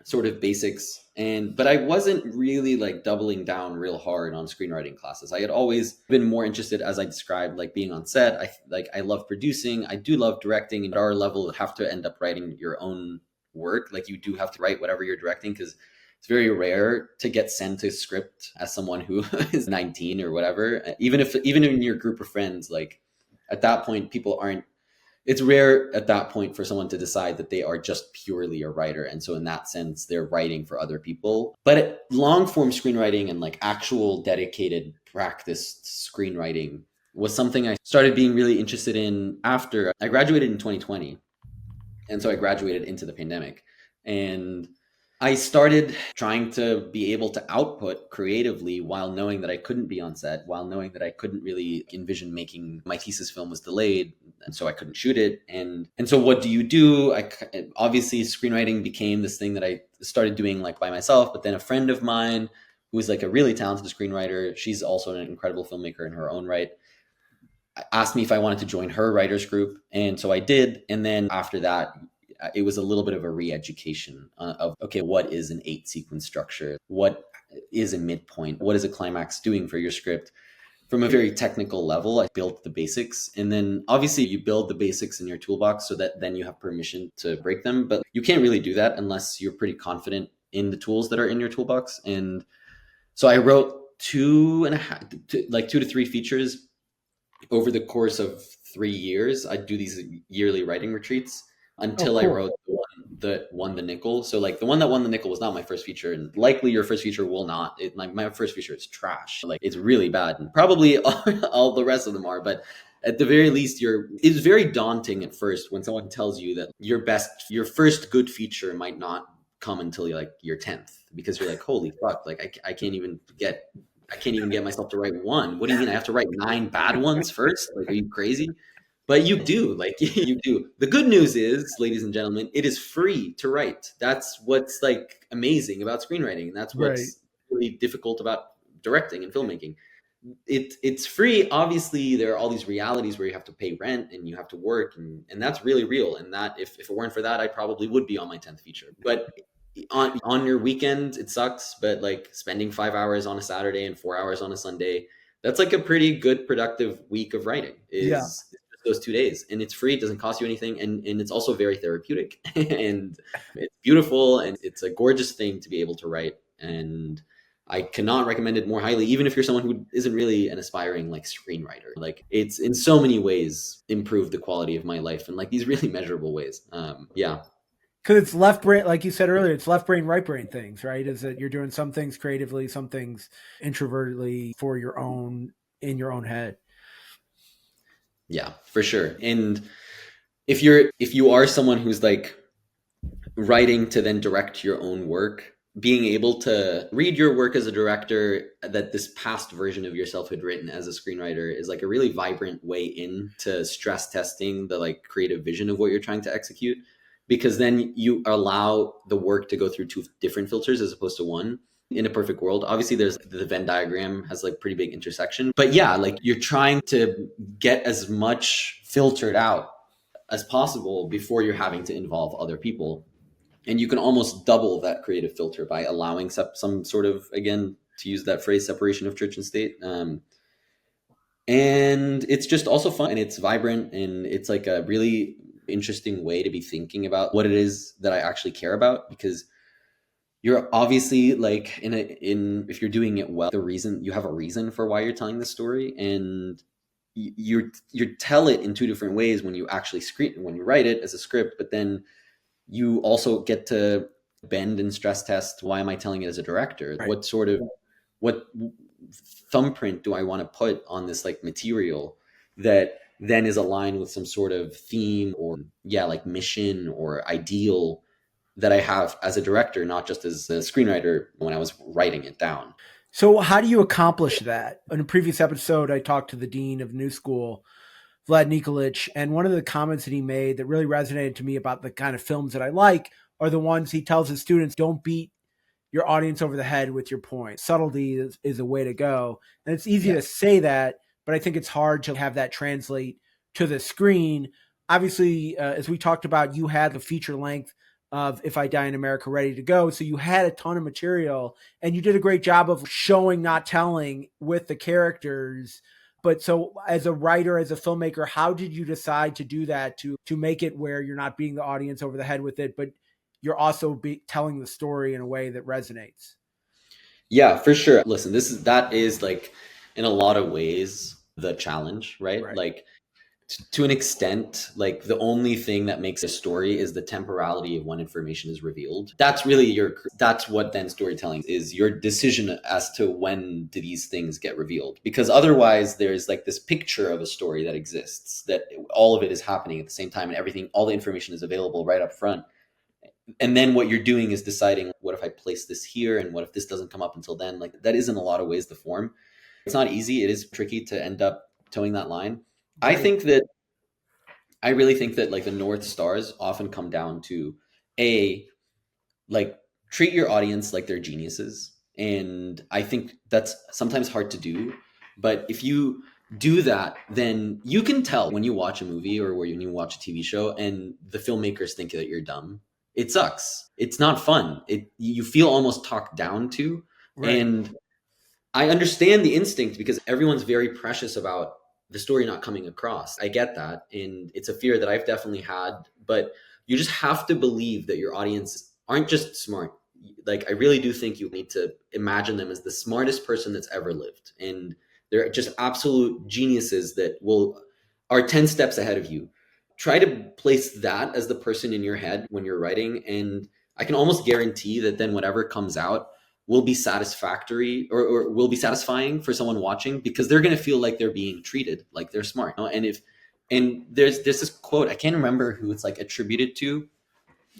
sort of basics, but I wasn't really like doubling down real hard on screenwriting classes. I had always been more interested, as I described, like being on set. I love producing. I do love directing, and at our level, you have to end up writing your own work. Like, you do have to write whatever you're directing, because it's very rare to get sent a script as someone who is 19 or whatever. Even in your group of friends, like, at that point, people aren't, it's rare at that point for someone to decide that they are just purely a writer. And so in that sense, they're writing for other people. But long form screenwriting and like actual dedicated practiced screenwriting was something I started being really interested in after I graduated in 2020. And so I graduated into the pandemic. And I started trying to be able to output creatively while knowing that I couldn't be on set, while knowing that I couldn't really envision making, my thesis film was delayed, and so I couldn't shoot it. And so what do you do? Obviously screenwriting became this thing that I started doing like by myself, but then a friend of mine who is like a really talented screenwriter, she's also an incredible filmmaker in her own right, asked me if I wanted to join her writers group. And so I did. And then after that, it was a little bit of a re-education of, okay, what is an 8 sequence structure? What is a midpoint? What is a climax doing for your script? from a very technical level, I built the basics. And then obviously you build the basics in your toolbox so that then you have permission to break them. But you can't really do that unless you're pretty confident in the tools that are in your toolbox. And so I wrote like 2 to 3 features over the course of 3 years. I'd do these yearly writing retreats until I wrote the one that won the Nicholl. So like the one that won the Nicholl was not my first feature, and likely your first feature will not. My first feature is trash. Like it's really bad, and probably all the rest of them are. But at the very least, it's very daunting at first when someone tells you that your first good feature might not come until you're like your 10th, because you're like, holy fuck, like I can't even get myself to write one. What do you mean? I have to write 9 bad ones first? Like, are you crazy? But you do, like you do. The good news is, ladies and gentlemen, it is free to write. That's what's like amazing about screenwriting. And that's what's really difficult about directing and filmmaking. It's free. Obviously, there are all these realities where you have to pay rent and you have to work, and that's really real. And that if it weren't for that, I probably would be on my 10th feature. But on your weekend, it sucks. But like spending 5 hours on a Saturday and 4 hours on a Sunday, that's like a pretty good productive week of writing. Is those 2 days, and it's free. It doesn't cost you anything, and it's also very therapeutic and it's beautiful, and it's a gorgeous thing to be able to write. And I cannot recommend it more highly, even if you're someone who isn't really an aspiring like screenwriter. Like it's in so many ways improved the quality of my life in like these really measurable ways. Yeah. Because it's left brain, like you said earlier, it's left brain, right brain things, right? Is that you're doing some things creatively, some things introvertedly for in your own head. Yeah, for sure. And if you are someone who's like writing to then direct your own work, being able to read your work as a director that this past version of yourself had written as a screenwriter is like a really vibrant way into stress testing the like creative vision of what you're trying to execute, because then you allow the work to go through 2 different filters as opposed to one. In a perfect world, obviously there's the Venn diagram has like pretty big intersection, but yeah, like you're trying to get as much filtered out as possible before you're having to involve other people. And you can almost double that creative filter by allowing some sort of, again, to use that phrase, separation of church and state. And it's just also fun, and it's vibrant, and it's like a really interesting way to be thinking about what it is that I actually care about, because you're obviously like if you're doing it well, you have a reason for why you're telling the story, and you tell it in 2 different ways when you actually when you write it as a script, but then you also get to bend and stress test, why am I telling it as a director? Right. What thumbprint do I want to put on this like material that then is aligned with some sort of theme or like mission or ideal that I have as a director, not just as a screenwriter when I was writing it down. So how do you accomplish that? In a previous episode, I talked to the dean of New School, Vlad Nikolic, and one of the comments that he made that really resonated to me about the kind of films that I like are the ones he tells his students, don't beat your audience over the head with your point. Subtlety is a way to go. And it's easy to say that, but I think it's hard to have that translate to the screen. Obviously, as we talked about, you had the feature length of If I Die in America ready to go. So you had a ton of material, and you did a great job of showing, not telling with the characters. But so as a writer, as a filmmaker, how did you decide to do that, to make it where you're not beating the audience over the head with it, but you're also telling the story in a way that resonates? Yeah, for sure. Listen, that is like in a lot of ways the challenge, right? Like to an extent, like the only thing that makes a story is the temporality of when information is revealed. That's really that's what then storytelling is, your decision as to when do these things get revealed. Because otherwise there's like this picture of a story that exists, that all of it is happening at the same time, and all the information is available right up front. And then what you're doing is deciding, what if I place this here, and what if this doesn't come up until then? Like that is in a lot of ways the form. It's not easy. It is tricky to end up towing that line. I really think that like the North Stars often come down to like treat your audience like they're geniuses. And I think that's sometimes hard to do. But if you do that, then you can tell when you watch a movie or when you watch a TV show and the filmmakers think that you're dumb. It sucks. It's not fun. You feel almost talked down to. Right. And I understand the instinct because everyone's very precious about the story not coming across. I get that. And it's a fear that I've definitely had. But you just have to believe that your audience aren't just smart. Like, I really do think you need to imagine them as the smartest person that's ever lived. And they're just absolute geniuses that are 10 steps ahead of you. Try to place that as the person in your head when you're writing. And I can almost guarantee that then whatever comes out will be satisfactory, or will be satisfying for someone watching, because they're going to feel like they're being treated like they're smart. And there's this quote, I can't remember who it's like attributed to,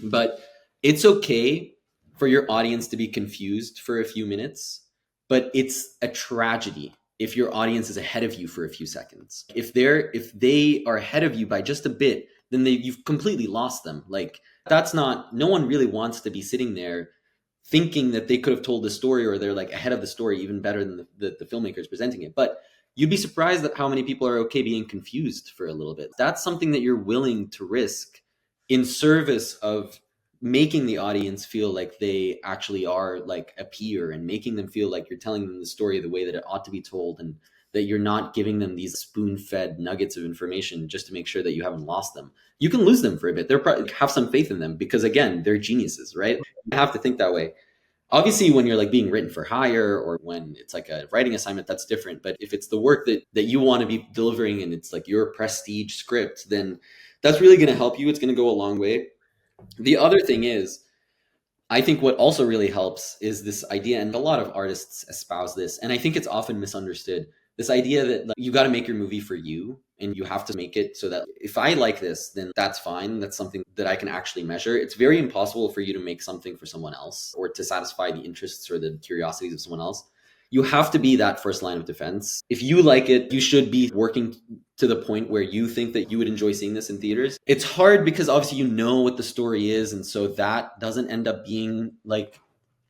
but it's okay for your audience to be confused for a few minutes, but it's a tragedy if your audience is ahead of you for a few seconds. If they are ahead of you by just a bit, then you've completely lost them. Like, that's not, no one really wants to be sitting there thinking that they could have told the story, or they're like ahead of the story even better than the filmmakers presenting it. But you'd be surprised at how many people are okay being confused for a little bit. That's something that you're willing to risk in service of making the audience feel like they actually are like a peer, and making them feel like you're telling them the story the way that it ought to be told, and that you're not giving them these spoon-fed nuggets of information just to make sure that you haven't lost them. You can lose them for a bit. They're probably, have some faith in them, because again, they're geniuses, right? You have to think that way. Obviously, when you're like being written for hire, or when it's like a writing assignment, that's different. But if it's the work that you want to be delivering, and it's like your prestige script, then that's really going to help you. It's going to go a long way. The other thing is, I think what also really helps is this idea, and a lot of artists espouse this, and I think it's often misunderstood. This idea that like, you got to make your movie for you, and you have to make it so that if I like this, then that's fine. That's something that I can actually measure. It's very impossible for you to make something for someone else, or to satisfy the interests or the curiosities of someone else. You have to be that first line of defense. If you like it, you should be working to the point where you think that you would enjoy seeing this in theaters. It's hard because obviously you know what the story is, and so that doesn't end up being like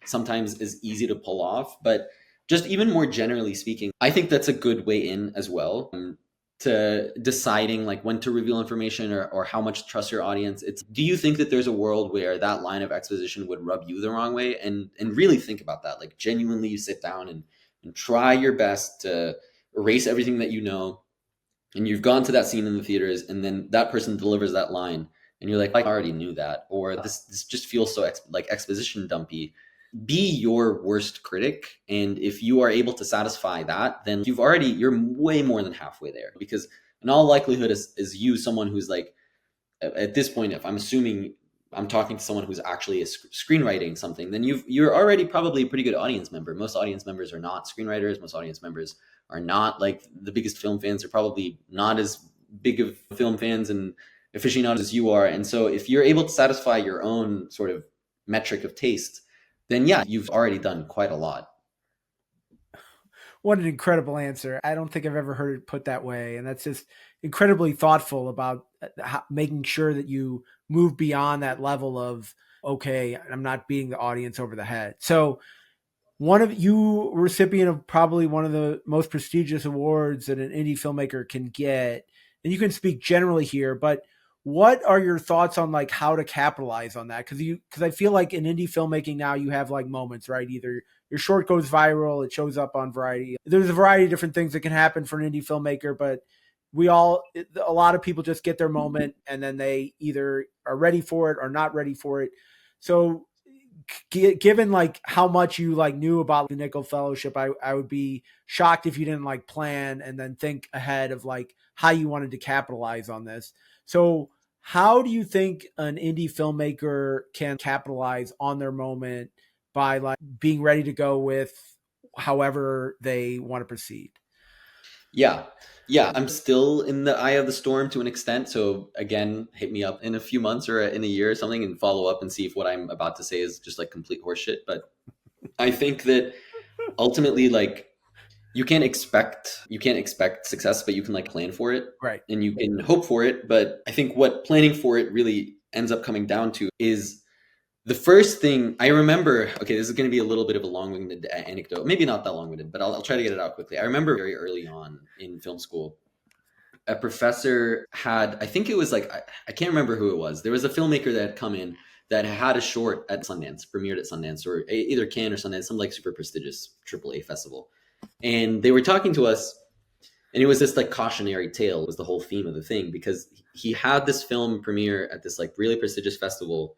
sometimes as easy to pull off. But just even more generally speaking, I think that's a good way in as well, to deciding like when to reveal information, or how much to trust your audience. It's, do you think that there's a world where that line of exposition would rub you the wrong way? And really think about that. Like, genuinely, you sit down and try your best to erase everything that you know, and you've gone to that scene in the theaters, and then that person delivers that line, and you're like, I already knew that, or this just feels so like exposition dumpy. Be your worst critic, and if you are able to satisfy that, then you're way more than halfway there. Because in all likelihood, is you someone who's like, at this point, if I'm assuming I'm talking to someone who's actually screenwriting something, then you're already probably a pretty good audience member. Most audience members are not screenwriters. Most audience members are not like the biggest film fans. They're probably not as big of film fans and aficionados as you are. And so if you're able to satisfy your own sort of metric of taste, then yeah, you've already done quite a lot. What an incredible answer. I don't think I've ever heard it put that way. And that's just incredibly thoughtful about making sure that you move beyond that level of, okay, I'm not beating the audience over the head. So one of you, recipient of probably one of the most prestigious awards that an indie filmmaker can get, and you can speak generally here, but what are your thoughts on like how to capitalize on that? Because I feel like in indie filmmaking now you have like moments, right? Either your short goes viral, it shows up on Variety. There's a variety of different things that can happen for an indie filmmaker, but a lot of people just get their moment and then they either are ready for it or not ready for it. So given like how much you like knew about the Nicholl Fellowship, I would be shocked if you didn't like plan and then think ahead of like how you wanted to capitalize on this. So how do you think an indie filmmaker can capitalize on their moment by like being ready to go with however they want to proceed? Yeah. Yeah. I'm still in the eye of the storm to an extent. So again, hit me up in a few months or in a year or something and follow up and see if what I'm about to say is just like complete horseshit. But I think that ultimately, like, you can't expect success, but you can like plan for it, Right. and you can hope for it. But I think what planning for it really ends up coming down to is the first thing I remember. Okay, this is going to be a little bit of a long-winded anecdote, maybe not that long-winded, but I'll try to get it out quickly. I remember very early on in film school, a professor had, I think it was like, I can't remember who it was. There was a filmmaker that had come in that had a short at Sundance, premiered at Sundance, or either Cannes or Sundance, some like super prestigious AAA festival. And they were talking to us, and it was this like cautionary tale was the whole theme of the thing, because he had this film premiere at this like really prestigious festival.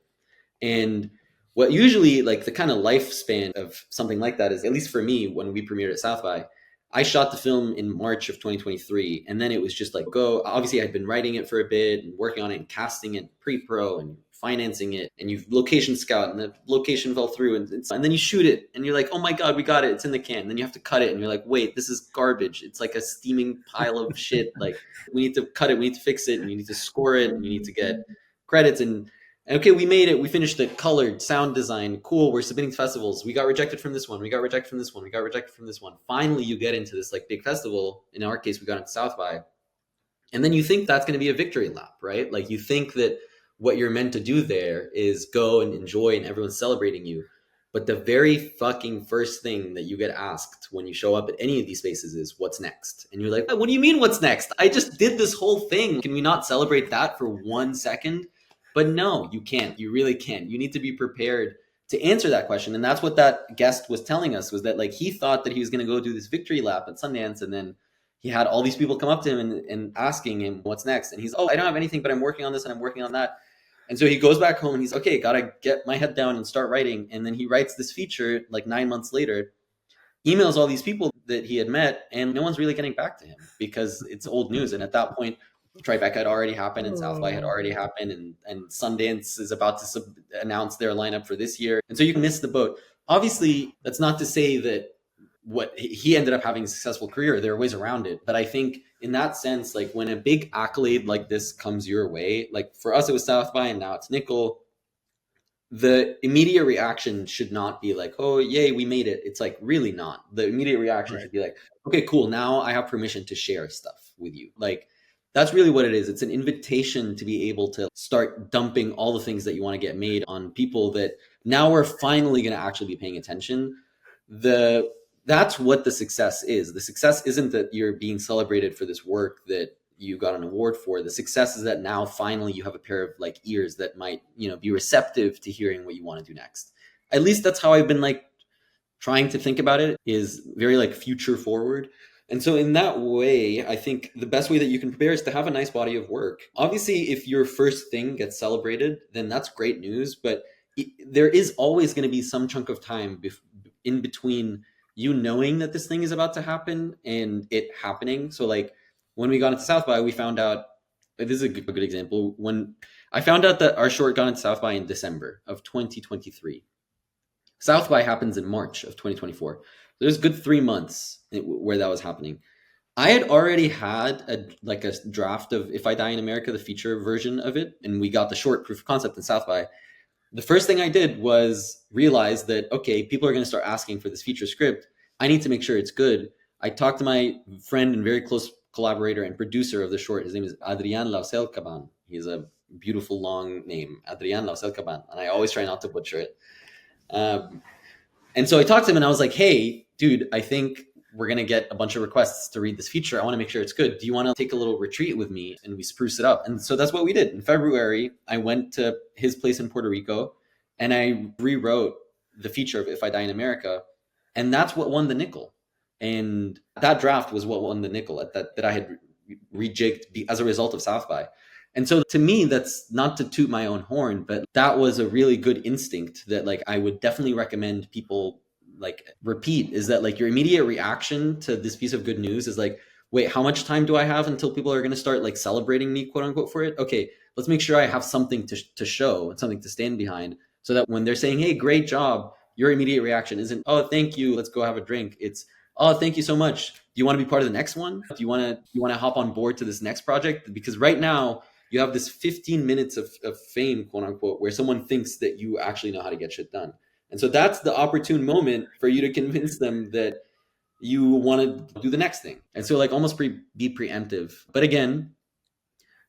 And what usually like the kind of lifespan of something like that is, at least for me, when we premiered at South by, I shot the film in March of 2023, and then it was just like go. Obviously, I'd been writing it for a bit and working on it and casting it pre-pro and financing it, and you location scout, and the location fell through, and then you shoot it, and you're like, oh my god, we got it, it's in the can. And then you have to cut it, and you're like, wait, this is garbage. It's like a steaming pile of shit. Like we need to cut it, we need to fix it, and you need to score it, and you need to get credits and okay, we made it. We finished it. Colored, sound design, cool. We're submitting to festivals. We got rejected from this one. We got rejected from this one. We got rejected from this one. Finally, you get into this like big festival. In our case, we got into South by, and then you think that's going to be a victory lap, right? Like you think that what you're meant to do there is go and enjoy, and everyone's celebrating you. But the very fucking first thing that you get asked when you show up at any of these spaces is, what's next? And you're like, what do you mean, what's next? I just did this whole thing. Can we not celebrate that for 1 second? But no, you can't. You really can't. You need to be prepared to answer that question. And that's what that guest was telling us, was that like he thought that he was going to go do this victory lap at Sundance, and then he had all these people come up to him and asking him what's next. And he's, oh, I don't have anything, but I'm working on this and I'm working on that. And so he goes back home and he's, okay, got to get my head down and start writing. And then he writes this feature like 9 months later, emails all these people that he had met, and no one's really getting back to him because it's old news. And at that point, Tribeca had already happened, and South by had already happened, and Sundance is about to announce their lineup for this year. And so you miss the boat. Obviously, that's not to say that what he ended up having a successful career. There are ways around it. But I think in that sense, like when a big accolade like this comes your way, like for us, it was South by, and now it's Nicholl. The immediate reaction should not be like, oh, yay, we made it. It's like really not. The immediate reaction should be like, okay, cool. Now I have permission to share stuff with you. Like, that's really what it is. It's an invitation to be able to start dumping all the things that you want to get made on people that now are finally going to actually be paying attention. That's what the success is. The success isn't that you're being celebrated for this work that you got an award for. The success is that now finally you have a pair of like ears that might, be receptive to hearing what you want to do next. At least that's how I've been like trying to think about it, is very like future forward. And so in that way, I think the best way that you can prepare is to have a nice body of work. Obviously, if your first thing gets celebrated, then that's great news. But there is always going to be some chunk of time in between you knowing that this thing is about to happen and it happening. So like when we got into South by, we found out, this is a good example. When I found out that our short got into South by in December of 2023. South by happens in March of 2024. There's a good 3 months where that was happening. I had already had a draft of If I Die in America, the feature version of it, and we got the short proof of concept in South by. The first thing I did was realize that, okay, people are going to start asking for this feature script. I need to make sure it's good. I talked to my friend and very close collaborator and producer of the short. His name is Adrian Lauselcaban. He has a beautiful long name, Adrian Lauselcaban, and I always try not to butcher it. And so I talked to him and I was like, hey, dude, I think we're going to get a bunch of requests to read this feature. I want to make sure it's good. Do you want to take a little retreat with me? And we spruce it up. And so that's what we did. In February, I went to his place in Puerto Rico and I rewrote the feature of If I Die in America. And that's what won the Nicholl. And that draft was what won the Nicholl that I had rejigged as a result of South by. And so to me, that's not to toot my own horn, but that was a really good instinct that like I would definitely recommend people like repeat, is that like your immediate reaction to this piece of good news is like, wait, how much time do I have until people are going to start like celebrating me, quote unquote, for it? Okay, let's make sure I have something to show and something to stand behind, so that when they're saying, hey, great job, your immediate reaction isn't, oh, thank you, let's go have a drink. It's, oh, thank you so much. Do you want to be part of the next one? Do you want to hop on board to this next project? Because right now you have this 15 minutes of fame, quote unquote, where someone thinks that you actually know how to get shit done. And so that's the opportune moment for you to convince them that you want to do the next thing. And so like almost be preemptive. But again,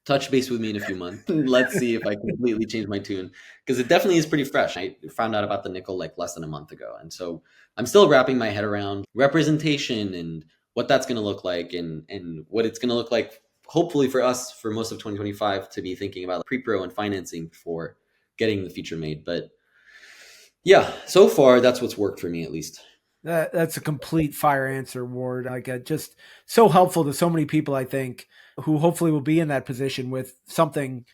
touch base with me in a few months. Let's see if I completely change my tune, because it definitely is pretty fresh. I found out about the Nicholl like less than a month ago. And so I'm still wrapping my head around representation and what that's going to look like, and what it's going to look like, hopefully for us, for most of 2025, to be thinking about pre-pro and financing for getting the feature made. But yeah, so far that's what's worked for me, at least. That's a complete fire answer, Ward. Like, just so helpful to so many people, I think, who hopefully will be in that position with something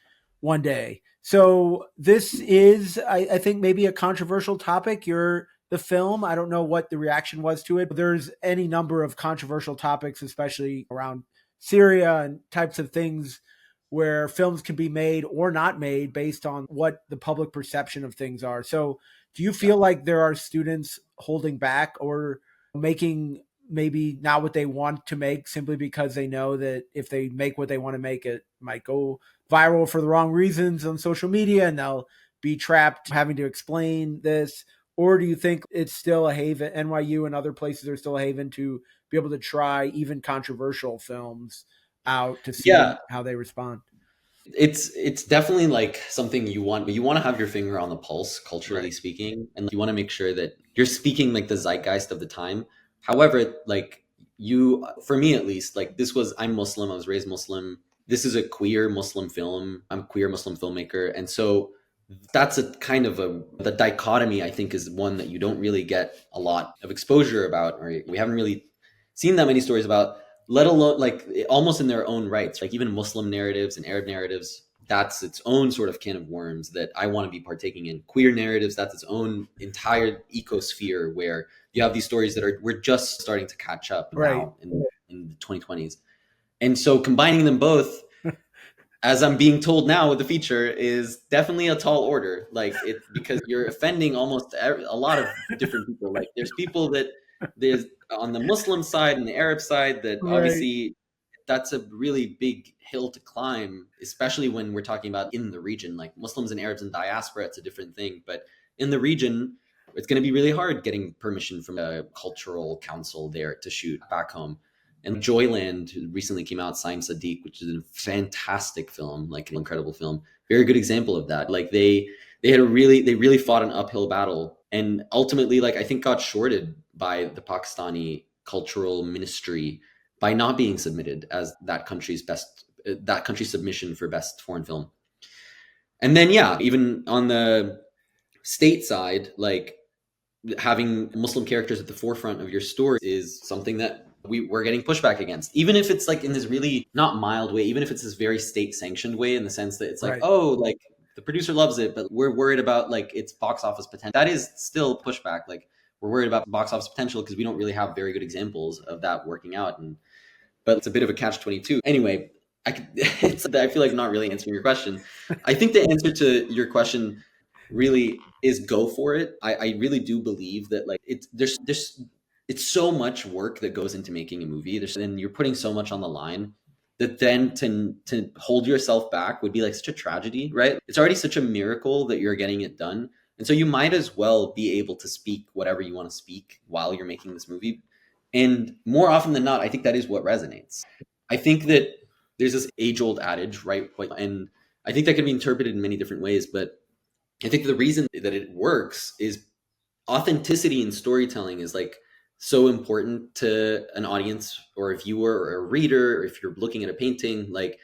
one day. So this is, I think, maybe a controversial topic. You're the film. I don't know what the reaction was to it, but there's any number of controversial topics, especially around Syria and types of things where films can be made or not made based on what the public perception of things are. So do you Yeah. feel like there are students holding back or making maybe not what they want to make simply because they know that if they make what they want to make, it might go viral for the wrong reasons on social media and they'll be trapped having to explain this? Or do you think it's still a haven, NYU and other places are still a haven to be able to try even controversial films out to Yeah, see how they respond? it's definitely like something you want, but you want to have your finger on the pulse, culturally Right. speaking, and you want to make sure that you're speaking like the zeitgeist of the time. However, like you, for me at least, like this was, I'm Muslim, I was raised Muslim. This is a queer Muslim film. I'm a queer Muslim filmmaker, and so that's a kind of a the dichotomy, I think, is one that you don't really get a lot of exposure about, or we haven't really seen that many stories about, let alone like almost in their own rights, like even Muslim narratives and Arab narratives, that's its own sort of can of worms that I want to be partaking in. Queer narratives, that's its own entire ecosphere where you have these stories that are, we're just starting to catch up Right. now in the 2020s. And so combining them both, as I'm being told now with the feature, is definitely a tall order. Like it, because you're offending almost a lot of different people. Like there's people that there's on the Muslim side and the Arab side that Right. obviously that's a really big hill to climb, especially when we're talking about in the region. Like Muslims and Arabs in diaspora, it's a different thing. But in the region, it's going to be really hard getting permission from a cultural council there to shoot back home. And Joyland recently came out, Saim Sadiq, which is a fantastic film, like an incredible film. Very good example of that. Like they really fought an uphill battle, and ultimately, like I think, got shorted by the Pakistani cultural ministry by not being submitted as that country's submission for best foreign film. And then yeah, even on the state side, like having Muslim characters at the forefront of your story is something that we're getting pushback against, even if it's like in this really not mild way, even if it's this very state sanctioned way, in the sense that it's like, Right. oh, like the producer loves it, but we're worried about like its box office potential. That is still pushback. Like we're worried about box office potential because we don't really have very good examples of that working out. And but it's a bit of a catch-22. Anyway, I feel like not really answering your question. I think the answer to your question really is go for it. I really do believe that like there's it's so much work that goes into making a movie. And you're putting so much on the line that then to hold yourself back would be like such a tragedy, right? It's already such a miracle that you're getting it done. And so you might as well be able to speak whatever you want to speak while you're making this movie. And more often than not, I think that is what resonates. I think that there's this age old adage, right? And I think that can be interpreted in many different ways. But I think the reason that it works is authenticity in storytelling is like so important to an audience or a viewer or a reader, or if you're looking at a painting. Like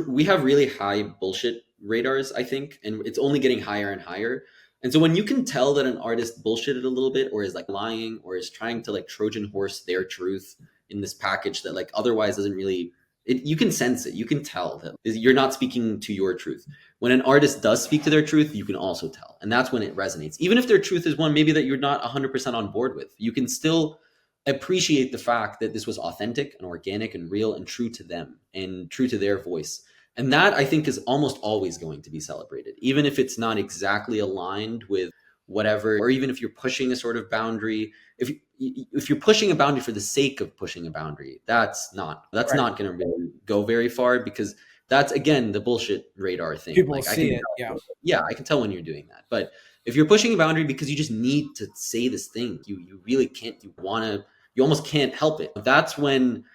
we have really high bullshit radars, I think, and it's only getting higher and higher. And so when you can tell that an artist bullshitted a little bit, or is like lying, or is trying to like Trojan horse their truth in this package that like otherwise doesn't really, you can sense it, you can tell that you're not speaking to your truth. When an artist does speak to their truth, you can also tell, and that's when it resonates. Even if their truth is one maybe that you're not 100% on board with, you can still appreciate the fact that this was authentic and organic and real and true to them and true to their voice. And that, I think, is almost always going to be celebrated, even if it's not exactly aligned with whatever, or even if you're pushing a sort of boundary. If you're pushing a boundary for the sake of pushing a boundary, that's Right. not going to really go very far, because that's again the bullshit radar thing. People will Like I see can it. Yeah. tell, yeah, I can tell when you're doing that. But if you're pushing a boundary because you just need to say this thing, you really can't. You almost can't help it. That's when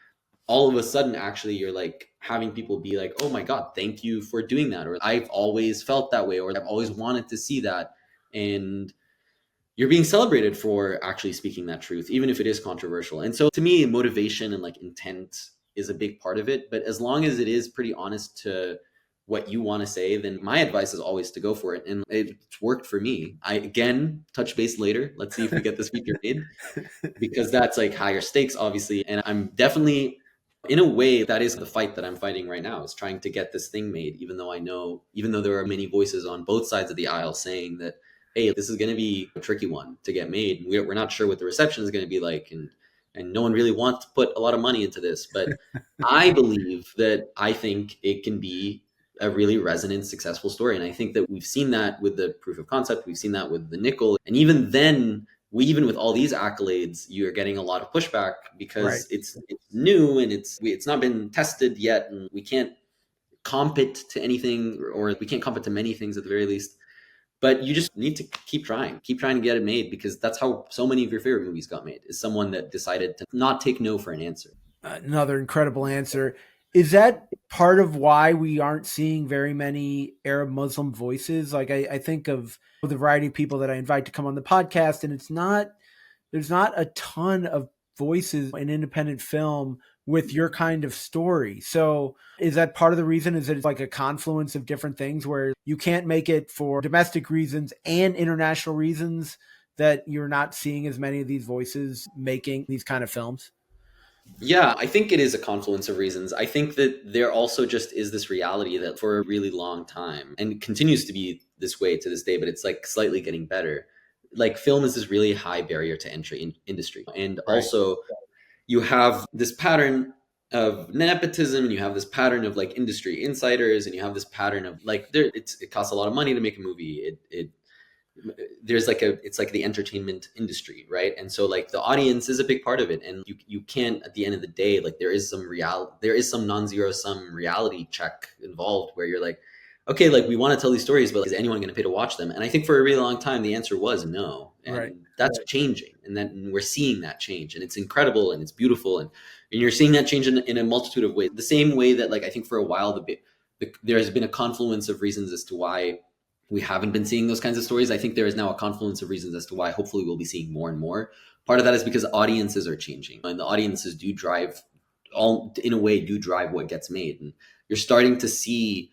all of a sudden actually you're like having people be like, oh my god, thank you for doing that, or I've always felt that way, or I've always wanted to see that. And you're being celebrated for actually speaking that truth, even if it is controversial. And so to me, motivation and like intent is a big part of it. But as long as it is pretty honest to what you want to say, then my advice is always to go for it. And it's worked for me. I, again, touch base later. Let's see if we get this feature made, because that's like higher stakes, obviously. And I'm definitely, in a way, that is the fight that I'm fighting right now, is trying to get this thing made, even though I know, even though there are many voices on both sides of the aisle saying that, hey, this is going to be a tricky one to get made. We're not sure what the reception is going to be like. And no one really wants to put a lot of money into this. But I believe that I think it can be a really resonant, successful story. And I think that we've seen that with the proof of concept. We've seen that with the Nicholl. And even then, even with all these accolades, you're getting a lot of pushback because Right. it's new and it's not been tested yet, and we can't comp it to anything, or we can't comp it to many things at the very least. But you just need to keep trying to get it made, because that's how so many of your favorite movies got made, is someone that decided to not take no for an answer. Another incredible answer. Is that part of why we aren't seeing very many Arab Muslim voices? Like I think of the variety of people that I invite to come on the podcast, and there's not a ton of voices in independent film with your kind of story. So is that part of the reason? Is it like a confluence of different things where you can't make it for domestic reasons and international reasons, that you're not seeing as many of these voices making these kind of films? Yeah, I think it is a confluence of reasons. I think that there also just is this reality that for a really long time, and continues to be this way to this day, but it's like slightly getting better. Like, film is this really high barrier to entry in industry. And Right. also, you have this pattern of nepotism, and you have this pattern of like industry insiders, and you have this pattern of like it costs a lot of money to make a movie. It there's like a it's like the entertainment industry, right? And so like the audience is a big part of it, and you can't, at the end of the day, like there is some non-zero sum reality check involved, where you're like, okay, like we want to tell these stories, but like, is anyone going to pay to watch them? And I think for a really long time the answer was no. Right. And that's changing, and then we're seeing that change, and it's incredible and it's beautiful, and you're seeing that change in a multitude of ways. The same way that, like, I think for a while there has been a confluence of reasons as to why we haven't been seeing those kinds of stories. I think there is now a confluence of reasons as to why hopefully we'll be seeing more and more. Part of that is because audiences are changing, and the audiences do drive, all in a way, do drive what gets made. And you're starting to see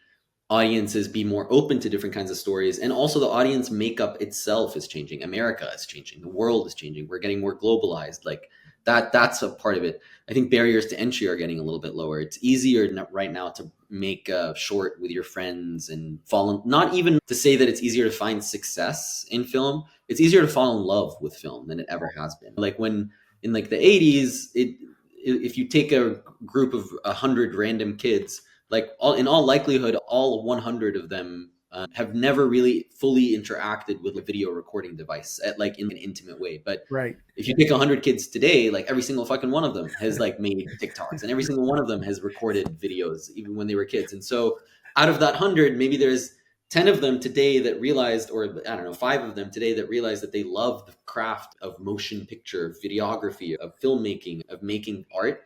audiences be more open to different kinds of stories. And also the audience makeup itself is changing. America is changing. The world is changing. We're getting more globalized. Like that's a part of it. I think barriers to entry are getting a little bit lower. It's easier right now to make a short with your friends and fall in, not even to say that it's easier to find success in film. It's easier to fall in love with film than it ever has been. Like when in like the 80s, if you take a group of 100 random kids, like in all likelihood, all 100 of them have never really fully interacted with a video recording device at like in an intimate way. But Right. if you take 100 kids today, like every single fucking one of them has like made TikToks, and every single one of them has recorded videos even when they were kids. And so out of that 100, maybe there's 10 of them today that realized, or I don't know, 5 of them today that realized that they love the craft of motion picture, videography, of filmmaking, of making art.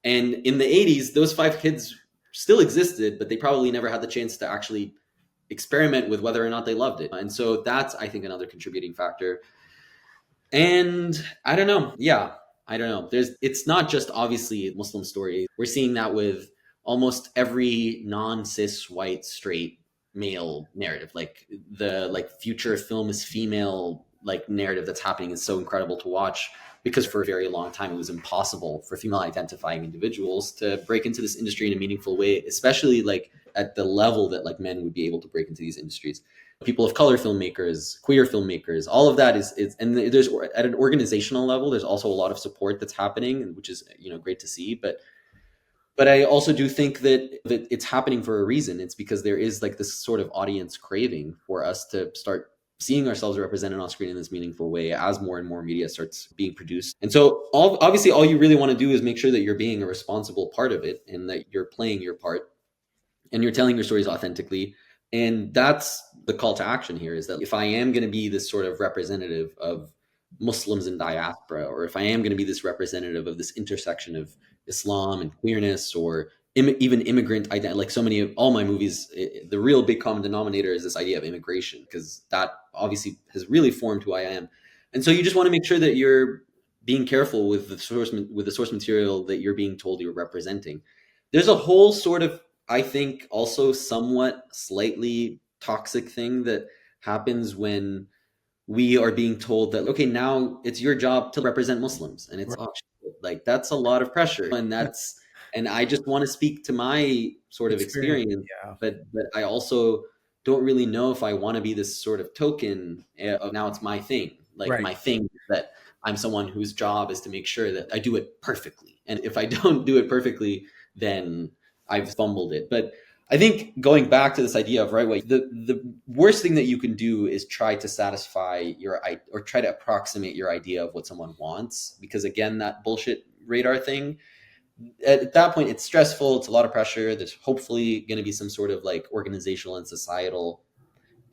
And in the 80s, those 5 kids still existed, but they probably never had the chance to actually experiment with whether or not they loved it. And so that's, I think, another contributing factor. And I don't know. Yeah, I don't know. It's not just obviously Muslim stories. We're seeing that with almost every non-cis white straight male narrative. Like the like future film is female like narrative that's happening is so incredible to watch, because for a very long time it was impossible for female identifying individuals to break into this industry in a meaningful way, especially like at the level that like men would be able to break into these industries. People of color filmmakers, queer filmmakers, all of that is and there's, at an organizational level, there's also a lot of support that's happening, which is, you know, great to see. But I also do think that it's happening for a reason. It's because there is like this sort of audience craving for us to start seeing ourselves represented on screen in this meaningful way as more and more media starts being produced. And so obviously all you really want to do is make sure that you're being a responsible part of it, and that you're playing your part, and you're telling your stories authentically. And that's the call to action here, is that if I am going to be this sort of representative of Muslims in diaspora, or if I am going to be this representative of this intersection of Islam and queerness, or even immigrant identity, like so many of all my movies, the real big common denominator is this idea of immigration, because that obviously has really formed who I am. And so you just want to make sure that you're being careful with the source material that you're being told you're representing. There's a whole sort of I think also somewhat slightly toxic thing that happens when we are being told that, okay, now it's your job to represent Muslims, and it's, Right. oh, shit, like that's a lot of pressure, and I just want to speak to my sort of Experience. experience, Yeah. but I also don't really know if I want to be this sort of token of, now it's my thing, like Right. my thing that I'm someone whose job is to make sure that I do it perfectly, and if I don't do it perfectly, then I've fumbled it. But I think going back to this idea of right way, the worst thing that you can do is try to satisfy or try to approximate your idea of what someone wants, because again, that bullshit radar thing, at that point, it's stressful. It's a lot of pressure. There's hopefully going to be some sort of like organizational and societal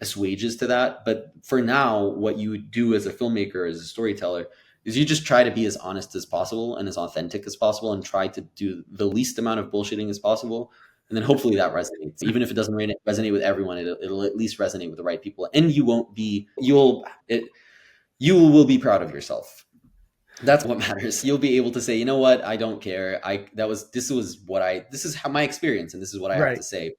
assuages to that. But for now, what you do as a filmmaker, as a storyteller, is you just try to be as honest as possible and as authentic as possible, and try to do the least amount of bullshitting as possible. And then hopefully that resonates. Even if it doesn't resonate with everyone, it'll at least resonate with the right people. And you will be proud of yourself. That's what matters. You'll be able to say, you know what, I don't care. This is how my experience, and this is what I have Right. to say.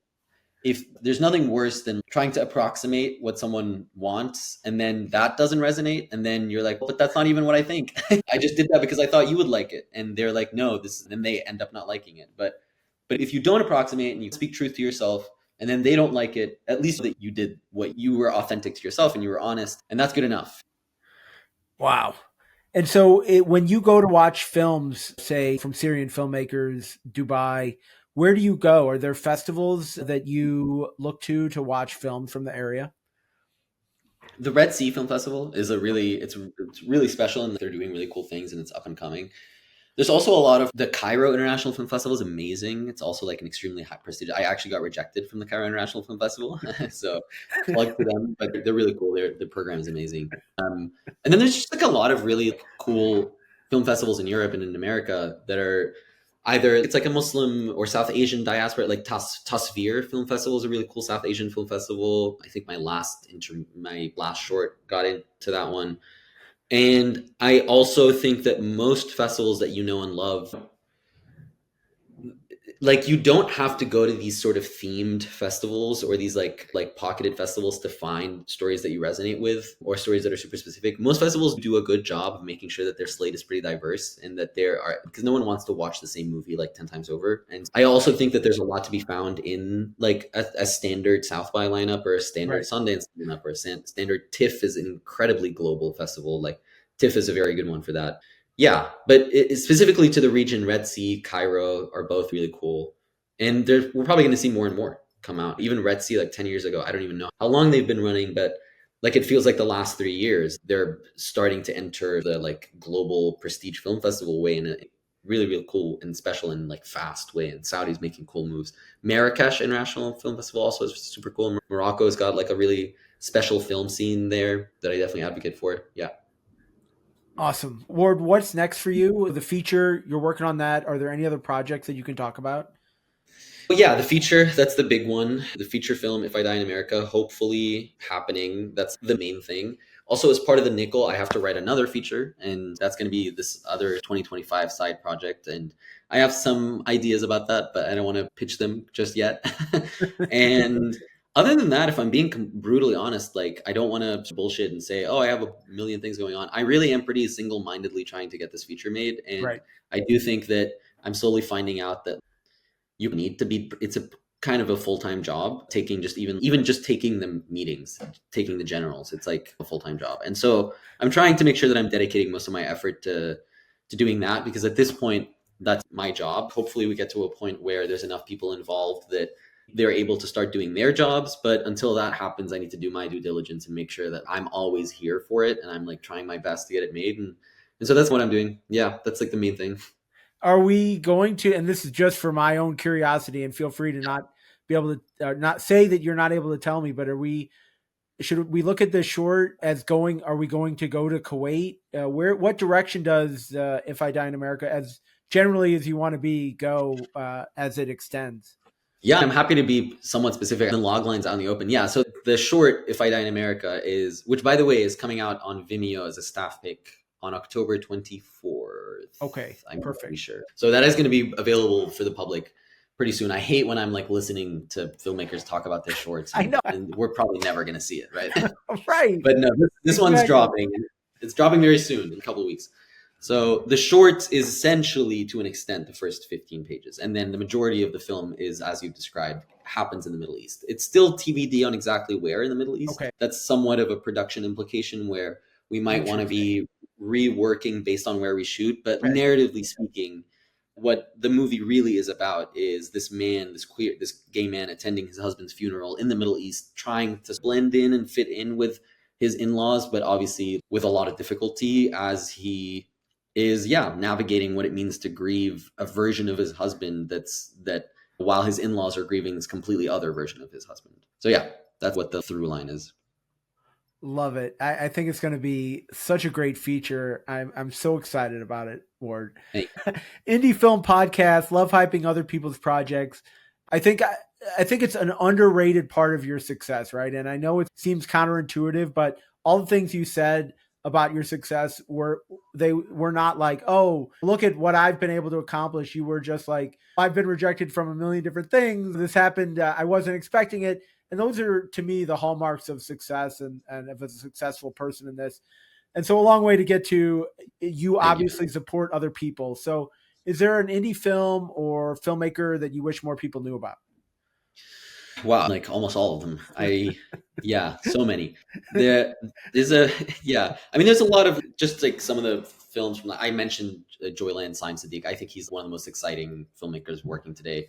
If there's nothing worse than trying to approximate what someone wants, and then that doesn't resonate, and then you're like, well, but that's not even what I think. I just did that because I thought you would like it, and they're like, no, this, and they end up not liking it. But if you don't approximate and you speak truth to yourself, and then they don't like it, at least that you did what you were authentic to yourself and you were honest, and that's good enough. Wow. And so when you go to watch films, say from Syrian filmmakers, Dubai, where do you go? Are there festivals that you look to watch films from the area? The Red Sea Film Festival is it's really special, and they're doing really cool things, and it's up and coming. There's also a lot of the Cairo International Film Festival is amazing. It's also like an extremely high prestige. I actually got rejected from the Cairo International Film Festival, so plug to them. But they're really cool. The program is amazing. And then there's just like a lot of really cool film festivals in Europe and in America that are either, it's like a Muslim or South Asian diaspora. Like Tasvir Film Festival is a really cool South Asian film festival. I think my last short got into that one. And I also think that most festivals that you know and love, like you don't have to go to these sort of themed festivals or these like pocketed festivals to find stories that you resonate with or stories that are super specific. Most festivals do a good job of making sure that their slate is pretty diverse, and that there are, because no one wants to watch the same movie like 10 times over. And I also think that there's a lot to be found in like a standard South by lineup or a standard Right. Sundance lineup or a standard TIFF is an incredibly global festival. Like TIFF is a very good one for that. Yeah, but specifically to the region, Red Sea, Cairo are both really cool. And we're probably going to see more and more come out. Even Red Sea, like 10 years ago, I don't even know how long they've been running, but like it feels like the last 3 years, they're starting to enter the like global prestige film festival way in a really, really cool and special and like fast way. And Saudi's making cool moves. Marrakesh International Film Festival also is super cool. Morocco's got like a really special film scene there that I definitely advocate for. Yeah. Awesome. Ward, what's next for you? The feature, you're working on that. Are there any other projects that you can talk about? Well, yeah, the feature, that's the big one. The feature film, If I Die in America, hopefully happening. That's the main thing. Also, as part of the Nicholl, I have to write another feature, and that's going to be this other 2025 side project. And I have some ideas about that, but I don't want to pitch them just yet. And other than that, if I'm being brutally honest, like I don't want to bullshit and say, oh, I have a million things going on. I really am pretty single-mindedly trying to get this feature made. And Right. I do think that I'm slowly finding out that you need to be, it's a kind of a full-time job, taking just even just taking the meetings, taking the generals, it's like a full-time job. And so I'm trying to make sure that I'm dedicating most of my effort to doing that, because at this point that's my job. Hopefully we get to a point where there's enough people involved that they're able to start doing their jobs, but until that happens, I need to do my due diligence and make sure that I'm always here for it, and I'm like trying my best to get it made. And so that's what I'm doing. Yeah, that's like the main thing. Are we going to, and this is just for my own curiosity, and feel free to not be able to, not say that you're not able to tell me, but should we look at this short as are we going to go to Kuwait? What direction does If I Die in America, as generally as you want to go as it extends? Yeah, I'm happy to be somewhat specific. The log lines out in the open. Yeah, so the short If I Die in America is, which by the way is coming out on Vimeo as a staff pick on October 24th. Okay, I'm pretty perfect. sure. So that is going to be available for the public pretty soon. I hate when I'm like listening to filmmakers talk about their shorts, I know. and we're probably never going to see it, right? Right. But no, this one's Exactly. dropping. It's dropping very soon, in a couple of weeks. So the shorts is essentially, to an extent, the first 15 pages. And then the majority of the film is, as you've described, happens in the Middle East. It's still TBD on exactly where in the Middle East. Okay. That's somewhat of a production implication where we might want to be reworking based on where we shoot. But Right. narratively speaking, what the movie really is about is this man, this gay man attending his husband's funeral in the Middle East, trying to blend in and fit in with his in-laws, but obviously with a lot of difficulty as he is navigating what it means to grieve a version of his husband that while his in-laws are grieving this completely other version of his husband. So yeah, that's what the through line is. Love it. I think it's going to be such a great feature. I'm so excited about it, Ward. Hey. Indie film podcast, love hyping other people's projects. I think it's an underrated part of your success, right? And I know it seems counterintuitive, but all the things you said about your success were not like, oh, look at what I've been able to accomplish. You were just like, I've been rejected from a million different things. This happened. I wasn't expecting it. And those are, to me, the hallmarks of success and of a successful person in this. And so a long way to get to, you obviously support other people. So is there an indie film or filmmaker that you wish more people knew about? Wow, like almost all of them. So many. There's there's a lot of just like some of the films from I mentioned Joyland Saim Sadiq. I think he's one of the most exciting filmmakers working today.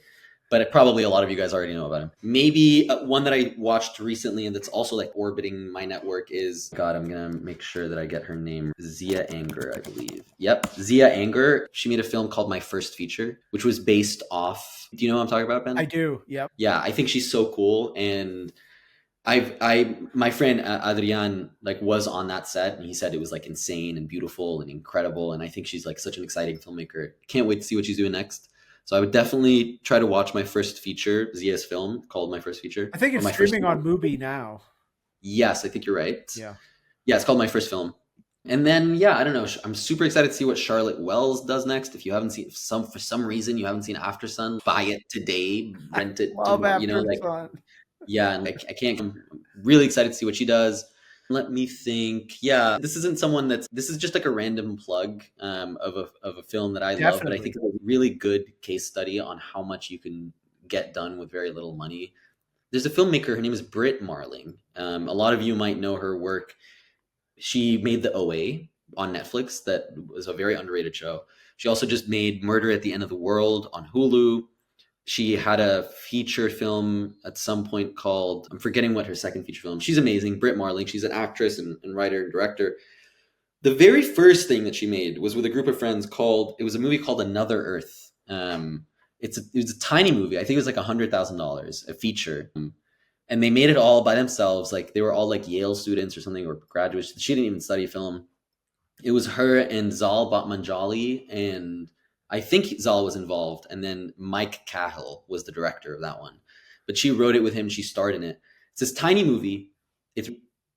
But probably a lot of you guys already know about him. Maybe one that I watched recently and that's also like orbiting my network is, I'm going to make sure that I get her name. Zia Anger, I believe. Yep. Zia Anger. She made a film called My First Feature, which was based off, do you know what I'm talking about, Ben? I do. Yep. Yeah. I think she's so cool. And my friend Adrian was on that set and he said it was like insane and beautiful and incredible. And I think she's like such an exciting filmmaker. Can't wait to see what she's doing next. So I would definitely try to watch My First Feature, Zia's film called My First Feature. I think it's streaming on Mubi now. Yes, I think you're right. Yeah. Yeah, it's called My First Film. And then, I don't know. I'm super excited to see what Charlotte Wells does next. If you haven't seen, for some reason you haven't seen After Sun, buy it today, rent it. Sun. Yeah, and I'm really excited to see what she does. Let me think. Yeah, this isn't someone this is just like a random plug of a film that I love, but I think it's a really good case study on how much you can get done with very little money. There's a filmmaker, her name is Britt Marling. A lot of you might know her work. She made The OA on Netflix. That was a very underrated show. She also just made Murder at the End of the World on Hulu. She had a feature film at some point called, I'm forgetting what her second feature film. She's amazing. Britt Marling. She's an actress and writer and director. The very first thing that she made was with a group of friends it was a movie called Another Earth. It was a tiny movie. I think it was like $100,000, a feature. And they made it all by themselves. Like they were all like Yale students or something or graduates. She didn't even study film. It was her and Zal Batmanjali, and I think Zal was involved, and then Mike Cahill was the director of that one. But she wrote it with him. She starred in it. It's this tiny movie. It's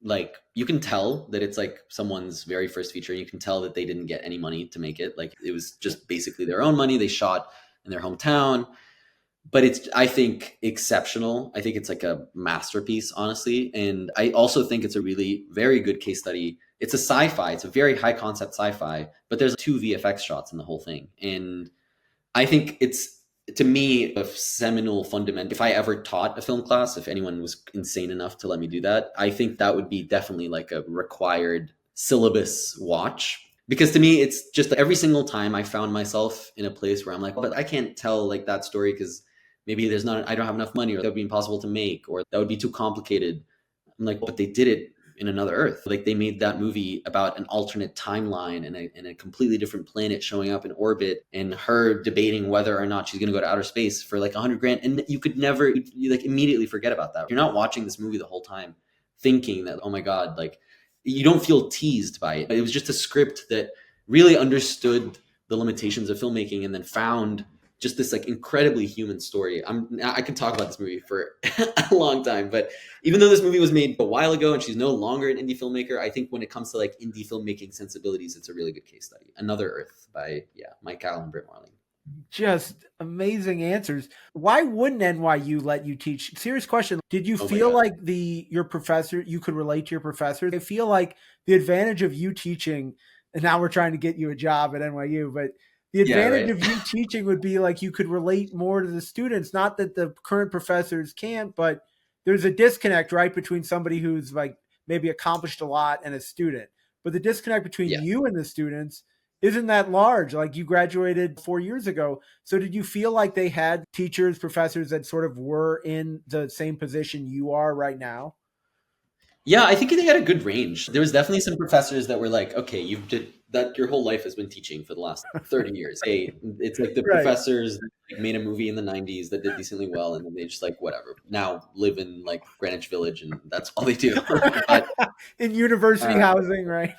like, you can tell that it's like someone's very first feature. You can tell that they didn't get any money to make it. Like it was just basically their own money. They shot in their hometown. But it's, I think, exceptional. I think it's like a masterpiece, honestly. And I also think it's a really very good case study. It's a sci-fi. It's a very high concept sci-fi, but there's 2 VFX shots in the whole thing. And I think it's, to me, a seminal fundamental. If I ever taught a film class, if anyone was insane enough to let me do that, I think that would be definitely like a required syllabus watch. Because to me, it's just every single time I found myself in a place where I'm like, but I can't tell like that story because maybe I don't have enough money, or that would be impossible to make, or that would be too complicated. I'm like, but they did it in Another Earth. Like they made that movie about an alternate timeline and a completely different planet showing up in orbit, and her debating whether or not she's going to go to outer space for like $100,000. And you could never, you like immediately forget about that. You're not watching this movie the whole time thinking that, oh my God, like you don't feel teased by it. It was just a script that really understood the limitations of filmmaking and then found just this like incredibly human story. I could talk about this movie for a long time, but even though this movie was made a while ago and she's no longer an indie filmmaker, I think when it comes to like indie filmmaking sensibilities, it's a really good case study. Another Earth by Mike Cahill and Britt Marling. Just amazing answers. Why wouldn't NYU let you teach? Serious question. Did you Oh my feel god. like your professor, you could relate to your professor? I feel like the advantage of you teaching, and now we're trying to get you a job at NYU, but the Yeah, advantage right. of you teaching would be like you could relate more to the students. Not that the current professors can't, but there's a disconnect, right, between somebody who's like maybe accomplished a lot and a student. But the disconnect between Yeah. you and the students isn't that large. Like you graduated 4 years ago. So did you feel like they had teachers, professors that sort of were in the same position you are right now? Yeah, I think they had a good range. There was definitely some professors that were like, okay, you've did that your whole life has been teaching for the last 30 years. Hey, it's like the Right. professors that like, made a movie in the 90s that did decently well and then they just like whatever. Now live in like Greenwich Village and that's all they do. But In university uh, housing, right?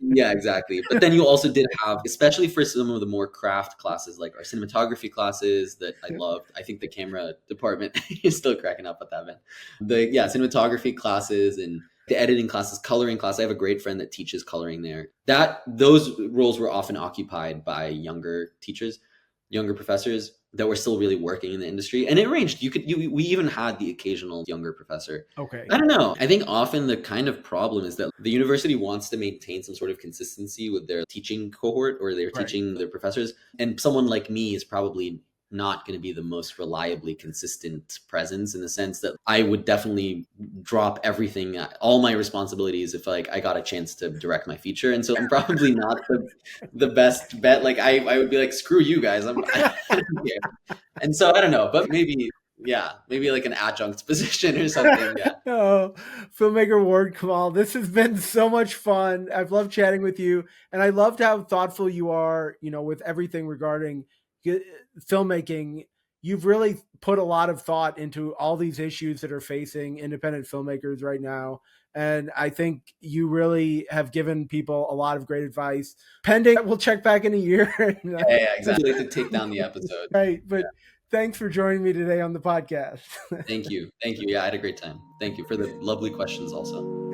yeah, exactly. But then you also did have, especially for some of the more craft classes, like our cinematography classes that I loved. I think the camera department is still cracking up at that, man. The yeah, cinematography classes and the editing classes, coloring class. I have a great friend that teaches coloring there. That those roles were often occupied by younger teachers, younger professors that were still really working in the industry. And it ranged. We even had the occasional younger professor. Okay. I don't know. I think often the kind of problem is that the university wants to maintain some sort of consistency with their teaching cohort or their Right. teaching their professors. And someone like me is probably not going to be the most reliably consistent presence in the sense that I would definitely drop everything, all my responsibilities if like I got a chance to direct my feature. And so I'm probably not the best bet. Like I would be like, screw you guys. I don't care. And so I don't know, but maybe, yeah, maybe like an adjunct position or something. Yeah. Oh, filmmaker Ward Kamel, this has been so much fun. I've loved chatting with you, and I loved how thoughtful you are. With everything regarding filmmaking, you've really put a lot of thought into all these issues that are facing independent filmmakers right now. And I think you really have given people a lot of great advice. Pending, we'll check back in a year. Yeah, yeah, exactly. Like to take down the episode. Right. But thanks for joining me today on the podcast. Thank you. Thank you. Yeah, I had a great time. Thank you for the lovely questions also.